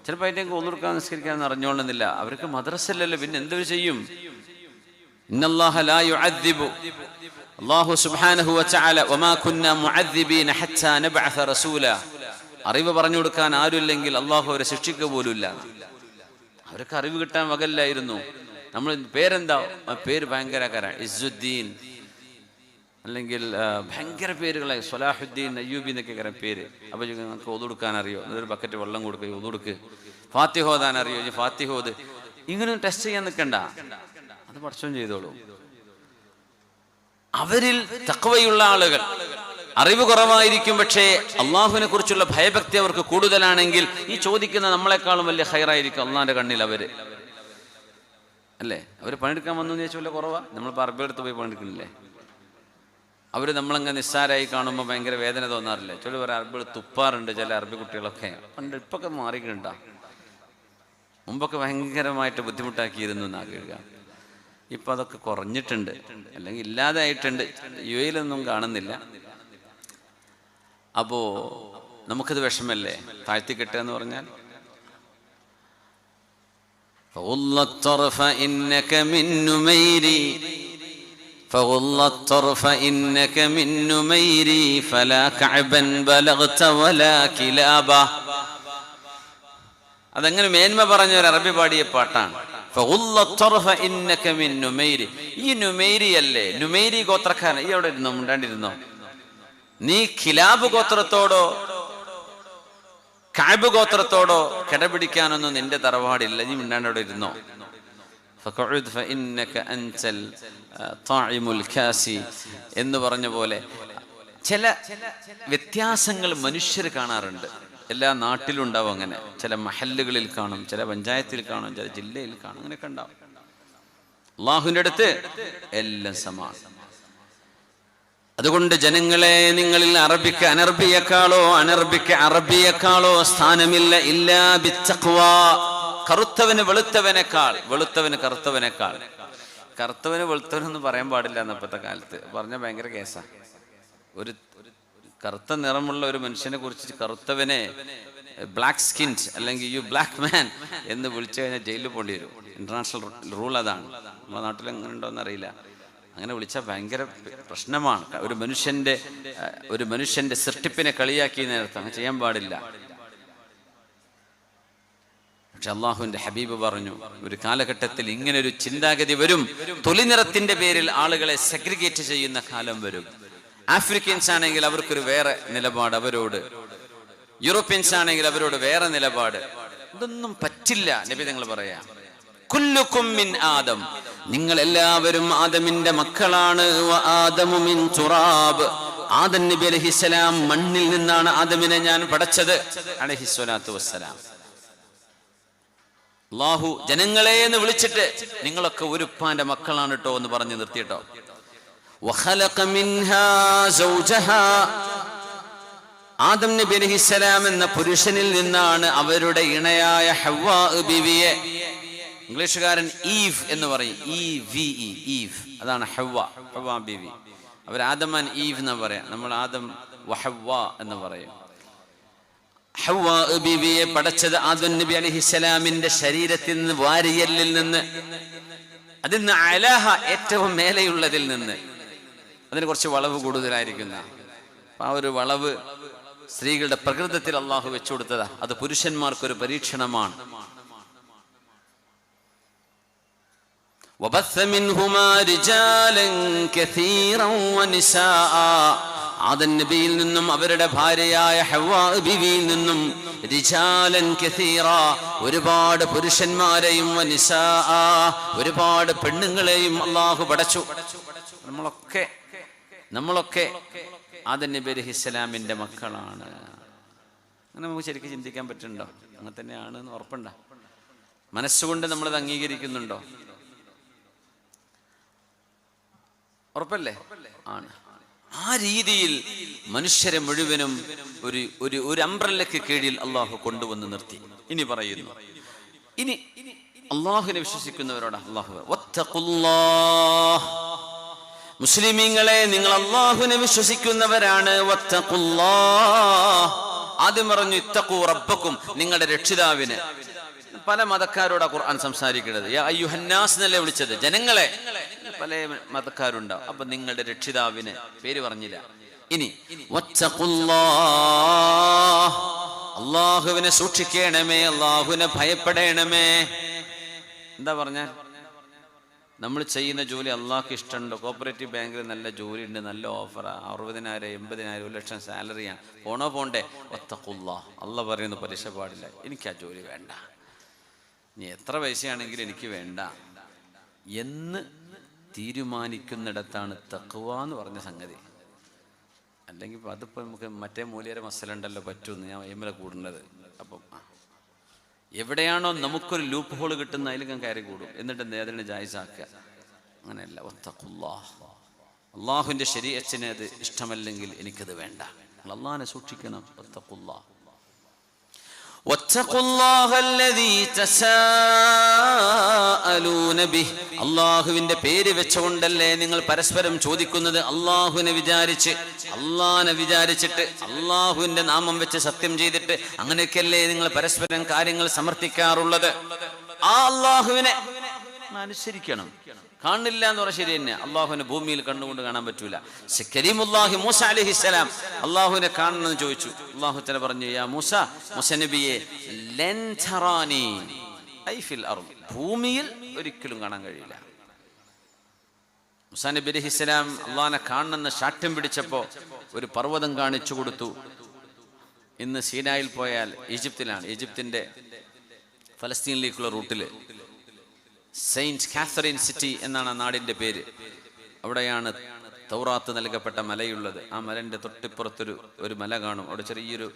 Speaker 1: ചിലപ്പോൾ അതിൻ്റെ ഒന്നുകൊടുക്കാൻ നിസ്കരിക്കാൻ അറിഞ്ഞോളുന്നില്ല. അവർക്ക് മദ്രസല്ലല്ലോ, പിന്നെ എന്തൊരു ചെയ്യും? ഇന്നല്ലാഹ ലാ യുഅദ്ദിബു, അല്ലാഹു സുബ്ഹാനഹു വ തആല വമാ കുന്നാ മുഅദ്ദിബീന ഹത്താ നബഅസ റസൂല. അറിവ് പറഞ്ഞു കൊടുക്കാൻ ആരുമില്ലെങ്കിൽ അള്ളാഹു അവരെ ശിക്ഷിക്കുക പോലുമില്ല. അവർക്ക് അറിവ് കിട്ടാൻ വകല്ലായിരുന്നു. നമ്മൾ പേരെന്താ? പേര് ഭയങ്കരക്കാരാണ്. ഇസ്സുദ്ദീൻ, അല്ലെങ്കിൽ ഭയങ്കര പേരുകളായി സ്വലാഹുദ്ദീൻ, അയ്യൂബി എന്നൊക്കെ പേര്. അപ്പോൾ നിങ്ങൾക്ക് ഒതുകൊടുക്കാൻ അറിയോ? എന്നൊരു ബക്കറ്റ് വെള്ളം കൊടുക്കുക, ഒതുകൊടുക്ക്. ഫാത്തിഹ ഓതാൻ അറിയോ? ഫാത്തിഹ ഓത്. ഇങ്ങനെയൊന്നും ടെസ്റ്റ് ചെയ്യാൻ നിൽക്കണ്ട, അത് പടച്ചോൻ ചെയ്തോളൂ. അവരിൽ തഖ്വയുള്ള ആളുകൾ, അറിവ് കുറവായിരിക്കും, പക്ഷേ അള്ളാഹുവിനെ കുറിച്ചുള്ള ഭയഭക്തി അവർക്ക് കൂടുതലാണെങ്കിൽ ഈ ചോദിക്കുന്ന നമ്മളെക്കാളും വലിയ ഖൈറായിരിക്കും അള്ളാഹിന്റെ കണ്ണിൽ അവര്. അല്ലേ? അവർ പണിയെടുക്കാൻ വന്നു എന്ന് ചോദിച്ചാൽ കുറവാ. നമ്മളിപ്പോൾ അറബി എടുത്ത് പോയി പണിയെടുക്കുന്നില്ലേ? അവർ നമ്മളങ്ങ് നിസ്സാരായി കാണുമ്പോൾ ഭയങ്കര വേദന തോന്നാറില്ലേ? ചില അറബികൾ തുപ്പാറുണ്ട്, ചില അറബി കുട്ടികളൊക്കെ. പണ്ട് ഇപ്പൊക്കെ മാറിയിട്ടുണ്ടാ. മുമ്പൊക്കെ ഭയങ്കരമായിട്ട് ബുദ്ധിമുട്ടാക്കിയിരുന്നു എന്നാ കേൾക്കുക. ഇപ്പം അതൊക്കെ കുറഞ്ഞിട്ടുണ്ട്, അല്ലെങ്കിൽ ഇല്ലാതെ ആയിട്ടുണ്ട്. യു എയിലൊന്നും കാണുന്നില്ല. അപ്പോൾ നമുക്കത് വിഷമല്ലേ താഴ്ത്തി കെട്ടുക എന്ന് പറഞ്ഞാൽ? فغل الطرف إنك من نميري فغل الطرف إنك من نميري فلا كعبا بلغت ولا كلابا. അതങ്ങനെ മേന്മ പറഞ്ഞ ഒരു അറബി പാടിയ പാട്ടാണ്. فغل الطرف إنك من نميري. ഈ നുമൈരി അല്ലേ, നുമൈരി ഗോത്രക്കാരൻ. ഈ അവിടെ ഇരുന്നോ, മിണ്ടാണ്ടിരുന്നോ? നീ ഖിലാബ് ഗോത്രത്തോടോ കഅബ് ഗോത്രത്തോടോ കിടപിടിക്കാനൊന്നും നിന്റെ തറവാടില്ല, നീ മിണ്ടാണ്ട് അവിടെ ഇരുന്നോ. എന്ന് പറഞ്ഞ പോലെ ചില വ്യത്യാസങ്ങൾ മനുഷ്യർ കാണാറുണ്ട്. എല്ലാ നാട്ടിലും ഉണ്ടാവും അങ്ങനെ. ചില മഹല്ലുകളിൽ കാണും, ചില പഞ്ചായത്തിൽ കാണും, ചില ജില്ലയിൽ കാണും, അങ്ങനെയൊക്കെ ഉണ്ടാവും. അല്ലാഹുവിന്റെ അടുത്ത് എല്ലാം സമാനം. അതുകൊണ്ട് ജനങ്ങളെ, നിങ്ങളിൽ അറബിക്ക് അനർബിയേക്കാളോ അനർബിക്ക് അറബിയേക്കാളോ സ്ഥാനമില്ല. ഇല്ലാ ബിത്തഖ്വാ. കറുത്തവന് വെളുത്തവനേക്കാൾ, വെളുത്തവന് കറുത്തവനേക്കാൾ. കറുത്തവന് വെളുത്തവനൊന്നും പറയാൻ പാടില്ല എന്നപ്പോഴത്തെ കാലത്ത് പറഞ്ഞാൽ ഭയങ്കര കേസാ. ഒരു കറുത്ത നിറമുള്ള ഒരു മനുഷ്യനെ കുറിച്ച് കറുത്തവനെ ബ്ലാക്ക് സ്കിൻഡ് അല്ലെങ്കിൽ യു ബ്ലാക്ക് മാൻ എന്ന് വിളിച്ചു കഴിഞ്ഞാൽ ജയിലിൽ പോകേണ്ടി വരും. ഇന്റർനാഷണൽ റൂൾ അതാണ്. നമ്മുടെ നാട്ടിൽ എങ്ങനെ ഉണ്ടോയെന്ന് അറിയില്ല. അങ്ങനെ വിളിച്ചാൽ ഭയങ്കര പ്രശ്നമാണ്. ഒരു മനുഷ്യന്റെ സൃഷ്ടിപ്പിനെ കളിയാക്കി നേരത്തെ അങ്ങനെ ചെയ്യാൻ പാടില്ല. പക്ഷെ അള്ളാഹുവിന്റെ ഹബീബ് പറഞ്ഞു, ഒരു കാലഘട്ടത്തിൽ ഇങ്ങനെ ഒരു ചിന്താഗതി വരും. തൊലി നിറത്തിന്റെ പേരിൽ ആളുകളെ സെഗ്രിഗേറ്റ് ചെയ്യുന്ന കാലം വരും. ആഫ്രിക്കൻസ് ആണെങ്കിൽ അവർക്കൊരു വേറെ നിലപാട് അവരോട്, യൂറോപ്യൻസ് ആണെങ്കിൽ അവരോട് വേറെ നിലപാട്. ഇതൊന്നും പറ്റില്ല. നബി തങ്ങൾ പറയാ, കുല്ലുക്കും മിൻ ആദം, നിങ്ങൾ എല്ലാവരും ആദമിന്റെ മക്കളാണ്. ആദമു മിൻ തുറാബ്, ആദം നബി അലൈഹിസ്സലാം മണ്ണിൽ നിന്നാണ് ആദമിനെ ഞാൻ പടച്ചത് അലൈഹിസ്സലാത്തു വസ്സലാം. അല്ലാഹു ജനങ്ങളെ എന്ന് വിളിച്ചിട്ട് നിങ്ങളൊക്കെ ഒരു ഉപ്പാന്റെ മക്കളാണ് കേട്ടോ എന്ന് പറഞ്ഞു നിർത്തിയിട്ടോ. വഖലഖ മിൻഹാ സൗജഹാ, ആദം നബി അലൈഹിസ്സലാം എന്ന പുരുഷനിൽ നിന്നാണ് അവരുടെ ഇണയായ ഹവ്വാ ബീവിയെ. ആദം നബി അലൈഹിസ്സലാം എന്ന പുരുഷനിൽ നിന്നാണ് അവരുടെ ഇണയായ ഹവ്വാ ബീവിയെ. ആദം നബി അലൈഹിസ്സലാം എന്ന പുരുഷനിൽ നിന്നാണ് അവരുടെ ഇണയായ ഹവ്വാ ബീവിയെ. ആദം നബി അലൈഹിസ്സലാം എന്ന പുരുഷനിൽ നിന്നാണ് അവരുടെ ഇണയായ ഹവ്വാ ബീവിയെ. ഇംഗ്ലീഷുകാരൻ ഈവ് എന്ന് പറയും, ഈവ്, അതാണ് ഹവ്വ ബീവി. അവർ ആദം ആൻഡ് ഈവ് എന്ന് പറയാം, നമ്മൾ ആദം വഹവ്വ എന്ന് പറയും. ഹവ്വ ബീവിയെ പടച്ചത് ആദം നബി അലൈഹിസ്സലാമിന്റെ ശരീരത്തിൽ നിന്ന്, വാരിയലിൽ നിന്ന്, അതിൽ നിന്ന് അലഹ ഏറ്റവും മേലെയുള്ളതിൽ നിന്ന്. അതിന് കുറച്ച് വളവ് കൂടുതലായിരിക്കുന്ന ആ ഒരു വളവ് സ്ത്രീകളുടെ പ്രകൃതത്തിൽ അള്ളാഹു വെച്ചു കൊടുത്തതാ. അത് പുരുഷന്മാർക്കൊരു പരീക്ഷണമാണ്. ആദം നബിയിൽ നിന്നും അവരുടെ ഭാര്യയായ ഹവ്വാ ബീവിയിൽ നിന്നും റിജാലൻ കസീറ, ഒരുപാട് പുരുഷന്മാരെയും വനിസാഅ, ഒരുപാട് പെണ്ണുങ്ങളെയും അള്ളാഹു പടച്ചു. നമ്മളൊക്കെ ആദം നബി അലൈഹിസ്സലാമിന്റെ മക്കളാണ്. അങ്ങനെ നമുക്ക് ശരിക്കും ചിന്തിക്കാൻ പറ്റുന്നുണ്ടോ? അങ്ങനെ തന്നെയാണ് എന്ന് ഉറപ്പുണ്ടോ? മനസ്സുകൊണ്ട് നമ്മളത് അംഗീകരിക്കുന്നുണ്ടോ? ഉറപ്പല്ലേ? ആണ്. ആ രീതിയിൽ മനുഷ്യരെ മുഴുവനും ഒരു അംബ്രല്ലയ്ക്ക് കീഴിൽ അള്ളാഹു കൊണ്ടുവന്ന് നിർത്തി. ഇനി പറയുന്നു, ഇനി അള്ളാഹുവിനെ വിശ്വസിക്കുന്നവരോട് അള്ളാഹു, വത്തഖുല്ലാഹ്, മുസ്ലിമീങ്ങളെ നിങ്ങൾ അള്ളാഹുവിനെ വിശ്വസിക്കുന്നവരാണ്. വത്തഖുല്ലാഹ്, ആദ്യം പറഞ്ഞു ഇത്തഖൂ റബ്ബക്കും, നിങ്ങളുടെ രക്ഷിതാവിനെ. പല മതക്കാരോടാ ഖുർആൻ സംസാരിക്കുന്നത്. യാ അയ്യുഹന്നാസ് എന്നല്ലേ വിളിച്ചത്, ജനങ്ങളെ. പല മതക്കാരുണ്ടാവും. അപ്പൊ നിങ്ങളുടെ രക്ഷിതാവിനെ പേര് പറഞ്ഞില്ല. ഇനി വത്തഖുല്ലാഹ്, അള്ളാഹുവിനെ സൂക്ഷിക്കണമേ, അള്ളാഹുവിനെ ഭയപ്പെടണമേ. എന്താ പറഞ്ഞാൽ നമ്മൾ ചെയ്യുന്ന ജോലി അള്ളാഹ്ക്ക് ഇഷ്ടമുണ്ടോ? കോപ്പറേറ്റീവ് ബാങ്കിൽ നല്ല ജോലി ഉണ്ട്, നല്ല ഓഫറാ, 60,000 80,000 1 ലക്ഷം സാലറിയാണ്, പോണ്ടേ? വത്തഖുല്ലാഹ്, അള്ളാഹ് പറയുന്ന പലിശ പാടില്ല, എനിക്ക് ആ ജോലി വേണ്ട, ഇനി എത്ര പൈസയാണെങ്കിലും എനിക്ക് വേണ്ട എന്ന് തീരുമാനിക്കുന്നിടത്താണ് തഖ്വ എന്ന് പറഞ്ഞ സംഗതി. അല്ലെങ്കിൽ അതിപ്പോൾ നമുക്ക് മറ്റേ മൂല്യരെ മസല ഉണ്ടല്ലോ, പറ്റുമെന്ന് ഞാൻ എമ്മല കൂടുന്നത്. അപ്പം എവിടെയാണോ നമുക്കൊരു ലൂപ്പ് ഹോൾ കിട്ടുന്ന അതിൽ ഞാൻ കയറി കൂടും, എന്നിട്ട് അതിനെ ജായിസാക്കുക. അങ്ങനെയല്ല. വത്തഖുല്ലാഹ്, അള്ളാഹുവിൻ്റെ ശരീഅത്തിന് അത് ഇഷ്ടമല്ലെങ്കിൽ എനിക്കത് വേണ്ട, അള്ളാഹിനെ സൂക്ഷിക്കണം. വത്തഖുല്ലാഹ്, അള്ളാഹുവിന്റെ പേര് വെച്ചുകൊണ്ടല്ലേ നിങ്ങൾ പരസ്പരം ചോദിക്കുന്നത്? അള്ളാഹുവിനെ വിചാരിച്ചിട്ട് അള്ളാഹുവിന്റെ നാമം വെച്ച് സത്യം ചെയ്തിട്ട് അങ്ങനെയൊക്കെയല്ലേ നിങ്ങൾ പരസ്പരം കാര്യങ്ങൾ സമർത്ഥിക്കാറുള്ളത്? ആ അള്ളാഹുവിനെ അനുസരിക്കണം. കാണില്ല എന്ന് പറഞ്ഞാൽ ശരി തന്നെ. അള്ളാഹുവിനെ ഭൂമിയിൽ കണ്ണുകൊണ്ട് കാണാൻ പറ്റൂല. കരീമുല്ലാഹി മൂസ അലൈഹിസ്സലാം അള്ളാഹുവിനെ കാണണമെന്ന് ചോദിച്ചു. അള്ളാഹു തആല പറഞ്ഞു, യാ മൂസ, മൂസ നബിയെ, ലൻ തറാനി ഐ ഫിൽ അർദ്, ഭൂമിയിൽ ഒരിക്കലും കാണാൻ കഴിയില്ല. മൂസ നബി അലൈഹിസ്സലാം അള്ളാഹിനെ കാണണമെന്ന് ശാഠ്യം പിടിച്ചപ്പോൾ ഒരു പർവ്വതം കാണിച്ചു കൊടുത്തു. ഇന്ന് സീനായിൽ പോയാൽ, ഈജിപ്തിലാണ്, ഈജിപ്തിന്റെ ഫലസ്തീനിലേക്കുള്ള റൂട്ടില് സെയിന്റ് കാത്തറിൻ സിറ്റി എന്നാണ് ആ നാടിന്റെ പേര്. അവിടെയാണ് തൗറാത്ത് നൽകപ്പെട്ട മലയുള്ളത്. ആ മലന്റെ തൊട്ടിപ്പുറത്തൊരു മല കാണും. അവിടെ ചെറിയൊരു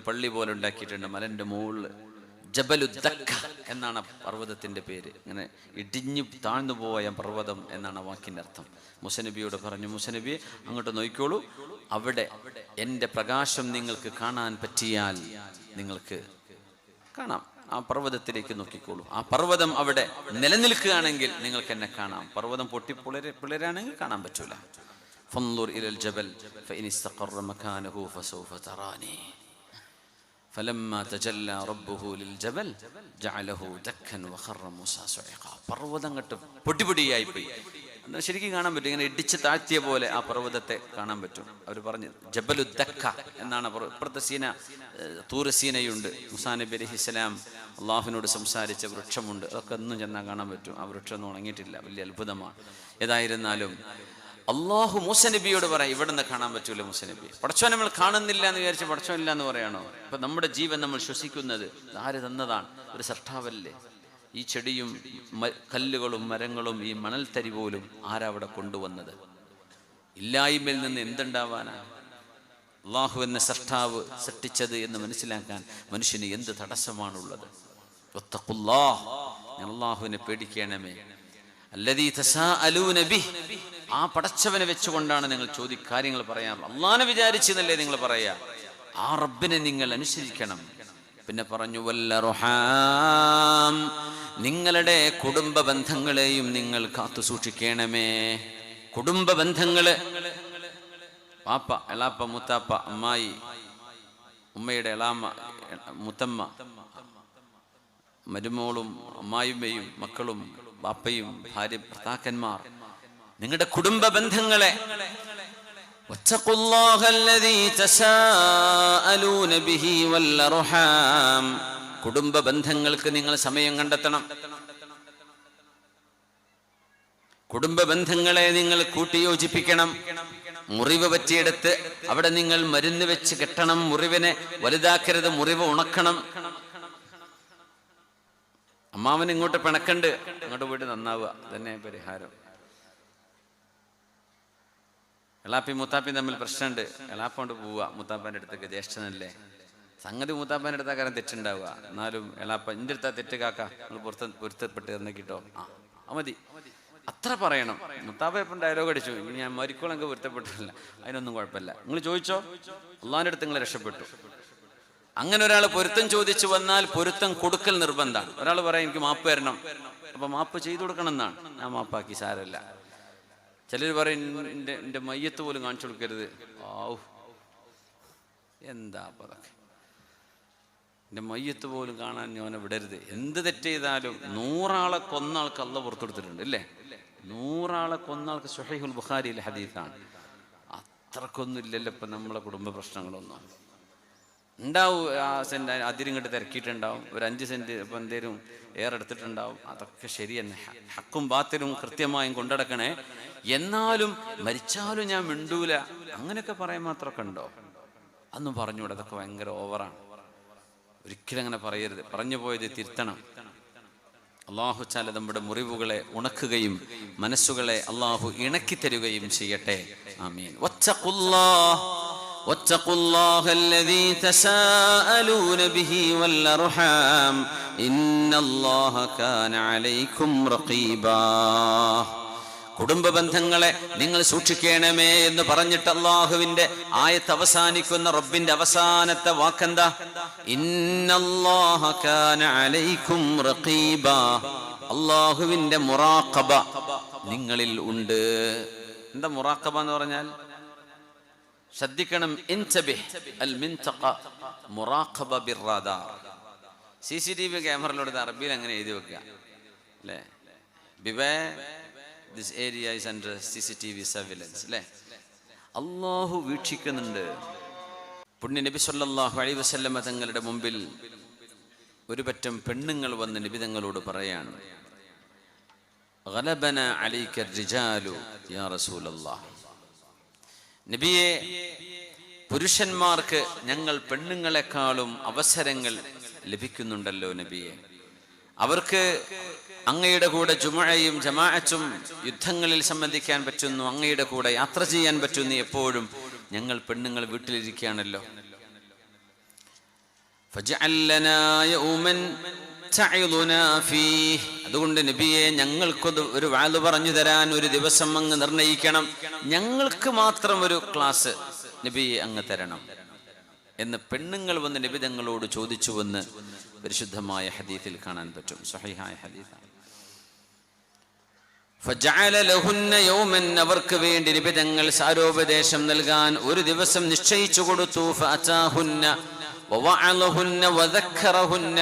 Speaker 1: പള്ളി പോലെ ഉണ്ടാക്കിയിട്ടുണ്ട്. മലന്റെ മുകളിൽ ജബലുദ്ദക്ക എന്നാണ് പർവ്വതത്തിന്റെ പേര്. ഇങ്ങനെ ഇടിഞ്ഞു താഴ്ന്നു പോയ പർവ്വതം എന്നാണ് ആ വാക്കിന്റെ അർത്ഥം. മുസനബിയോട് പറഞ്ഞു, മുസനബിയെ അങ്ങോട്ട് നോക്കിക്കോളൂ, അവിടെ എൻ്റെ പ്രകാശം നിങ്ങൾക്ക് കാണാൻ പറ്റിയാൽ നിങ്ങൾക്ക് കാണാം. ആ പർവ്വതത്തിലേക്ക് നോക്കിക്കോളൂ. ആ പർവ്വതം അവിടെ നിലനിൽക്കുകയാണെങ്കിൽ നിങ്ങൾക്ക് എന്നെ കാണാം. പർവ്വതം പൊട്ടിപ്പിളരാണെങ്കിൽ കാണാൻ പറ്റൂല. ഫൻദുർ ഇലൽ ജബൽ ഫഇൻ ഇസ്തഖറ മകാനഹു ഫസൗഫ തറാനി ഫലമ്മാ തജല്ലാ റബ്ബുഹു ലിൽ ജബൽ ജഅലഹു ദക്കൻ വഖറ മൂസ സുഇഖ. പർവ്വതം കണ്ട് പൊട്ടിപ്പൊടിയായി പോയി. ശരിക്കും കാണാൻ പറ്റും. ഇങ്ങനെ ഇടിച്ച് താഴ്ത്തിയ പോലെ ആ പർവ്വതത്തെ കാണാൻ പറ്റും. അവർ പറഞ്ഞു ജബലുദ്ദക്ക എന്നാണ്. ഇപ്പുറത്തെ സീന തൂർ സീനയുണ്ട്. മൂസാ നബി അലൈഹിസ്സലാം അള്ളാഹുവിനോട് സംസാരിച്ച വൃക്ഷമുണ്ട്. അതൊക്കെ ഒന്നും ചെന്നാൽ കാണാൻ പറ്റും. ആ വൃക്ഷമൊന്നും ഉണങ്ങിയിട്ടില്ല. വലിയ അത്ഭുതമാണ്. ഏതായിരുന്നാലും അള്ളാഹു മൂസ നബിയോട് പറയാം, ഇവിടെ നിന്ന് കാണാൻ പറ്റൂല മൂസ നബി. പടച്ചോൻ നമ്മൾ കാണുന്നില്ല എന്ന് വിചാരിച്ച് പടച്ചോൻ ഇല്ല എന്ന് പറയാണോ? ഇപ്പൊ നമ്മുടെ ജീവൻ നമ്മൾ ശ്വസിക്കുന്നത് ആര് തന്നതാണ്? ഒരു സൃഷ്ടാവല്ലേ. ഈ ചെടിയും കല്ലുകളും മരങ്ങളും ഈ മണൽത്തരി പോലും ആരവിടെ കൊണ്ടുവന്നത്? ഇല്ലായ്മയിൽ നിന്ന് എന്തുണ്ടാവാനാണ്? അള്ളാഹു എന്ന സൃഷ്ടാവ് സൃഷ്ടിച്ചത് എന്ന് മനസ്സിലാക്കാൻ മനുഷ്യന് എന്ത് തടസ്സമാണുള്ളത്? അള്ളാഹുവിനെ പേടിക്കണമേ. അല്ലദീ തസാഅലൂന ബിഹി, ആ പടച്ചവനെ വെച്ചുകൊണ്ടാണ് നിങ്ങൾ കാര്യങ്ങൾ പറയാറുള്ളത്. അള്ളാഹിനെ വിചാരിച്ചെന്നല്ലേ നിങ്ങൾ പറയാ. ആ റബ്ബിനെ നിങ്ങൾ അനുസരിക്കണം. പിന്നെ പറഞ്ഞു വല്ലർഹാം, നിങ്ങളുടെ കുടുംബ ബന്ധങ്ങളെയും നിങ്ങൾ കാത്തു സൂക്ഷിക്കണമേ. കുടുംബ ബന്ധങ്ങള്, പാപ്പ, എളാപ്പ, മുത്താപ്പ, അമ്മായി, ഉമ്മയുടെ എളാമ്മ, മുത്തമ്മ, മരുമോളും അമ്മായിമ്മയും മക്കളും ബാപ്പയും ഭാര്യ ഭർത്താക്കന്മാർ, നിങ്ങളുടെ കുടുംബ ബന്ധങ്ങളെ കുടുംബ ബന്ധങ്ങൾക്ക് നിങ്ങൾ സമയം കണ്ടെത്തണം. കുടുംബ ബന്ധങ്ങളെ നിങ്ങൾ കൂട്ടിയോജിപ്പിക്കണം. മുറിവ് പറ്റിയെടുത്ത് അവിടെ നിങ്ങൾ മരുന്ന് വെച്ച് കെട്ടണം. മുറിവിനെ വലുതാക്കരുത്, മുറിവ് ഉണക്കണം. അമ്മാവൻ ഇങ്ങോട്ട് പിണക്കണ്ട്, അങ്ങോട്ട് പോയിട്ട് നന്നാവുക, തന്നെ പരിഹാരം. എളാപ്പി മുത്താപ്പി തമ്മിൽ പ്രശ്നമുണ്ട്, എളാപ്പ കൊണ്ട് പോവുക മുത്താപ്പാൻ്റെ അടുത്തേക്ക്, ജ്യേഷ്ഠനല്ലേ. സംഗതി മൂത്താപ്പാൻ്റെ അടുത്താ കാരണം തെറ്റുണ്ടാവുക, എന്നാലും എളാപ്പ എൻ്റെ അടുത്താ തെറ്റ് കാക്ക, നിങ്ങൾ പൊരുത്തപ്പെട്ട് തന്നിട്ടോ, മതി, അത്ര പറയണം. മുത്താപ്പ എപ്പം ഡയലോഗ് അടിച്ചു, ഞാൻ മരിക്കോളെങ്കിൽ പൊരുത്തപ്പെട്ടില്ല, അതിനൊന്നും കുഴപ്പമില്ല, നിങ്ങൾ ചോദിച്ചോ, അള്ളാഹിൻ്റെ അടുത്ത് നിങ്ങൾ രക്ഷപ്പെട്ടു. അങ്ങനെ ഒരാൾ പൊരുത്തം ചോദിച്ചു വന്നാൽ പൊരുത്തം കൊടുക്കൽ നിർബന്ധമാണ്. ഒരാൾ പറയാം എനിക്ക് മാപ്പ് തരണം, അപ്പൊ മാപ്പ് ചെയ്തു കൊടുക്കണം എന്നാണ്. ഞാൻ മാപ്പാക്കി, സാരമില്ല. ചിലർ പറയും എൻ്റെ മയ്യത്ത് പോലും കാണിച്ചു കൊടുക്കരുത്. ആവു, എന്താ അപ്പം അതൊക്കെ, എൻ്റെ മയ്യത്ത് പോലും കാണാൻ ഞാൻ വിടരുത്. എന്ത് തെറ്റ് ചെയ്താലും 100 ആളെ കൊന്ന ആൾക്ക് അള്ളാഹ് പുറത്തു കൊടുത്തിട്ടുണ്ട് അല്ലേ. 100 ആളെ കൊന്ന ആൾക്ക് സ്വഹീഹുൽ ബുഖാരിയിലെ ഹദീസാണ്. അത്രക്കൊന്നും ഇല്ലല്ലോ ഇപ്പം നമ്മളെ കുടുംബ പ്രശ്നങ്ങളൊന്നും. ഉണ്ടാവും, ആ സെന്റ് അതിരിങ്ങോട്ട് തിരക്കിയിട്ടുണ്ടാവും, ഒരു 5 സെന്റ് ഇപ്പം എന്തേലും ഏറെ എടുത്തിട്ടുണ്ടാവും. അതൊക്കെ ശരി തന്നെ, ഹക്കും ബാത്തിലും കൃത്യമായും കൊണ്ടടക്കണേ. എന്നാലും മരിച്ചാലും ഞാൻ മിണ്ടൂല, അങ്ങനെയൊക്കെ പറയാൻ മാത്രമൊക്കെ ഉണ്ടോ? അതൊന്നും പറഞ്ഞുകൂടെ, അതൊക്കെ ഭയങ്കര ഓവറാണ്. ഒരിക്കലും അങ്ങനെ പറയരുത്. പറഞ്ഞു പോയത് തിരുത്തണം. അള്ളാഹു ചാല നമ്മുടെ മുറിവുകളെ ഉണക്കുകയും മനസ്സുകളെ അള്ളാഹു ഇണക്കി തരുകയും ചെയ്യട്ടെ. ആമീൻ. واتقوا الله الذي تساءلون به والأرحام إن الله كان عليكم رقيبا. കുടുംബ ബന്ധങ്ങളെ നിങ്ങൾ സൂക്ഷിക്കണമേ എന്ന് പറഞ്ഞിട്ട് അള്ളാഹുവിന്റെ ആയത്ത് അവസാനിക്കുന്ന റബ്ബിന്റെ അവസാനത്തെ വാക്കെന്താ? ഇന്നല്ലാഹ കാന അലൈക്കും റഖീബാ. അള്ളാഹുവിന്റെ മുറാഖബ നിങ്ങളിൽ ഉണ്ട്. എന്താ മുറാഖബ എന്ന് പറഞ്ഞാൽ? ശ്രദ്ധിക്കണം. ഇൻതബിഹ് അൽ മിൻതഖ മുറാഖബ ബിർറദാർ. CCTV ക്യാമറയിലൂടെ അറബിയിൽ അങ്ങനെ എഴുതി വെക്കുക അല്ലേ. This area is under CCTV surveillance അല്ലേ. അള്ളാഹു വീക്ഷിക്കുന്നുണ്ട്. പുണ്യ നബി സല്ലല്ലാഹു അലൈഹി വസല്ലമ തങ്ങളുടെ മുമ്പിൽ ഒരു പറ്റം പെണ്ണുങ്ങൾ വന്ന് നബി തങ്ങളോട് പറയാണ്, ഗലബന അലൈക റിജാലു യാ റസൂലല്ലാഹ്. നബിയെ, പുരുഷന്മാർക്ക് ഞങ്ങൾ പെണ്ണുങ്ങളെക്കാളും അവസരങ്ങൾ ലഭിക്കുന്നുണ്ടല്ലോ നബിയെ. അവർക്ക് അങ്ങയുടെ കൂടെ ജുമുഅയും ജമാഅത്തും യുദ്ധങ്ങളിൽ സംബന്ധിക്കാൻ പറ്റുന്നു, അങ്ങയുടെ കൂടെ യാത്ര ചെയ്യാൻ പറ്റുന്നു. എപ്പോഴും ഞങ്ങൾ പെണ്ണുങ്ങൾ വീട്ടിലിരിക്കുകയാണല്ലോ. ഫജ്അൽ ലനാ യൗമൻ തഅിദുനാ ഫീഹ്. അതുകൊണ്ട് നബിയെ, ഞങ്ങൾക്കൊരു വഅദ് പറഞ്ഞു തരാൻ ഒരു ദിവസം അങ്ങ് നിർണയിക്കണം. ഞങ്ങൾക്ക് മാത്രം ഒരു ക്ലാസ് നബിയെ അങ്ങ് തരണം എന്ന് പെണ്ണുങ്ങൾ വന്ന് നബി തങ്ങളോട് ചോദിച്ചുവെന്ന് പരിശുദ്ധമായ ഹദീസിൽ കാണാൻ പറ്റും. സ്വഹീഹായ ഹദീസാണ്. ഫജഅല ലഹുന്ന യൗമൻ. അവർക്ക് വേണ്ടി നബി തങ്ങൾ സാരോപദേശം നൽകാൻ ഒരു ദിവസം നിശ്ചയിച്ചു കൊടുത്തു. ഫഅതാഹുന്ന വവഅലഹുന്ന വദക്കറഹുന്ന.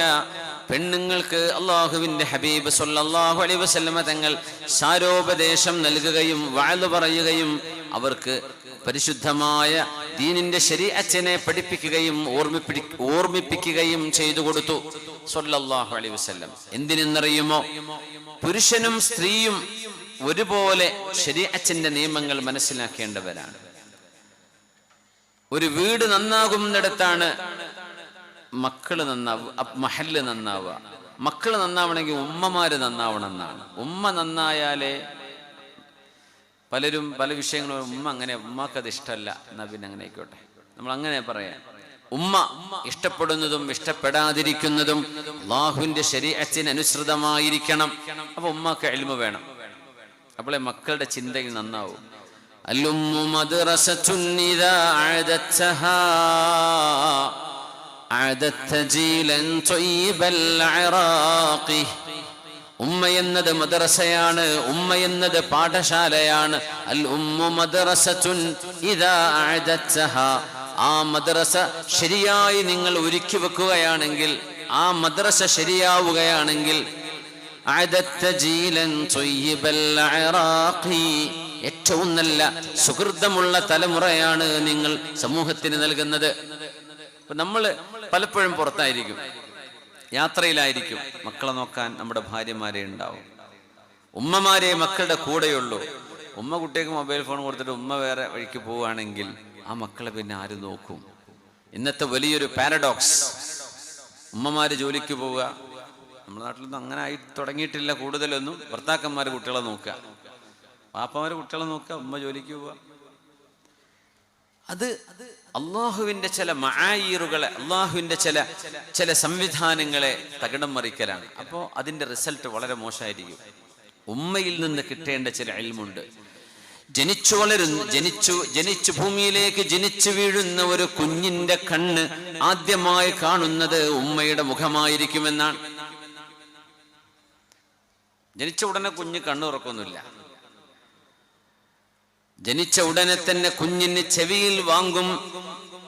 Speaker 1: പെണ്ണുങ്ങൾക്ക് അള്ളാഹുവിന്റെ ഹബീബ് സല്ലല്ലാഹു അലൈഹി വസല്ലമ തങ്ങൾ സാരോപദേശം നൽകുകയും വഅദ് പറയുകയും അവർക്ക് പരിശുദ്ധമായ ദീനിന്റെ ശരീഅത്തിനെ പഠിപ്പിക്കുകയും ഓർമ്മിപ്പിക്കുകയും ചെയ്തു കൊടുത്തു സല്ലല്ലാഹു അലൈഹി വസല്ലം. എന്തിനെന്നറിയുമോ? പുരുഷനും സ്ത്രീയും ഒരുപോലെ ശരീഅത്തിന്റെ നിയമങ്ങൾ മനസ്സിലാക്കേണ്ടവരാണ്. ഒരു വീട് നന്നാകുന്നിടത്താണ് മക്കള് മഹല്ല് നന്നാവുക. മക്കള് നന്നാവണമെങ്കിൽ ഉമ്മമാര് നന്നാവണം എന്നാണ്. ഉമ്മ നന്നായാലേ പലരും പല വിഷയങ്ങളും ഉമ്മ അങ്ങനെ, ഉമ്മക്കത് ഇഷ്ടമല്ല, എന്നാ പിന്നെ അങ്ങനെ ആയിക്കോട്ടെ, നമ്മൾ അങ്ങനെ പറയാം. ഉമ്മ ഇഷ്ടപ്പെടുന്നതും ഇഷ്ടപ്പെടാതിരിക്കുന്നതും അല്ലാഹുവിന്റെ ശരീഅത്തിന് അനുസൃതമായിരിക്കണം. അപ്പൊ ഉമ്മക്ക് ഇൽമു വേണം, അപ്പോളെ മക്കളുടെ ചിന്തയിൽ നന്നാവും. അൽഉമ്മു മദ്റസത്തുൻ ഇദാ അഅദത്തഹാ അഅദത്ത ജീലൻ ത്വയ്യിബൽ അറാഖി. ഉമ്മ എന്നത് മദ്രസയാണ്, ഉമ്മ എന്നത് പാഠശാലയാണ്. അൽ ഉമ്മു മദ്രസത്തുൻ ഇദാ അഅദത്തഹാ. ആ മദ്രസ ശരിയായി നിങ്ങൾ ഒരുക്കി വെക്കുകയാണെങ്കിൽ, ആ മദ്രസ ശരിയാവുകയാണെങ്കിൽ, അഅദത്ത ജീലൻ ത്വയ്യിബൽ അറാഖി, ഏറ്റവും നല്ല സുഹൃതമുള്ള തലമുറയാണ് നിങ്ങൾ സമൂഹത്തിന് നൽകുന്നത്. ഇപ്പൊ നമ്മൾ പലപ്പോഴും പുറത്തായിരിക്കും, യാത്രയിലായിരിക്കും. മക്കളെ നോക്കാൻ നമ്മുടെ ഭാര്യമാരെ ഉണ്ടാവും, ഉമ്മമാരെ മക്കളുടെ കൂടെയുള്ളൂ. ഉമ്മ കുട്ടിക്ക് മൊബൈൽ ഫോൺ കൊടുത്തിട്ട് ഉമ്മ വേറെ വഴിക്ക് പോവുകയാണെങ്കിൽ ആ മക്കളെ പിന്നെ ആര് നോക്കും? ഇന്നത്തെ വലിയൊരു പാരഡോക്സ്. ഉമ്മമാര് ജോലിക്ക് പോവുക, നമ്മുടെ നാട്ടിലൊന്നും അങ്ങനെ ആയി തുടങ്ങിയിട്ടില്ല കൂടുതലൊന്നും. ഭർത്താക്കന്മാർ കുട്ടികളെ നോക്കുക, പാപ്പമാര് കുട്ടികളെ നോക്കുക, ഉമ്മ ജോലിക്ക് പോവുക. അത് അള്ളാഹുവിന്റെ ചില മആയീറുകളെ, അള്ളാഹുവിന്റെ ചില സംവിധാനങ്ങളെ തകിടം മറിക്കലാണ്. അപ്പോൾ അതിന്റെ റിസൾട്ട് വളരെ മോശമായിരിക്കും. ഉമ്മയിൽ നിന്ന് കിട്ടേണ്ട ചില ഇൽമുണ്ട്. ജനിച്ചു ഭൂമിയിലേക്ക് ജനിച്ചു വീഴുന്ന ഒരു കുഞ്ഞിന്റെ കണ്ണ് ആദ്യമായി കാണുന്നത് ഉമ്മയുടെ മുഖമായിരിക്കുമെന്നാണ്. ജനിച്ച ഉടനെ കുഞ്ഞ് കണ്ണു തുറക്കൊന്നുമില്ല. ജനിച്ച ഉടനെ തന്നെ കുഞ്ഞിന് ചെവിയിൽ വാങ്ങും,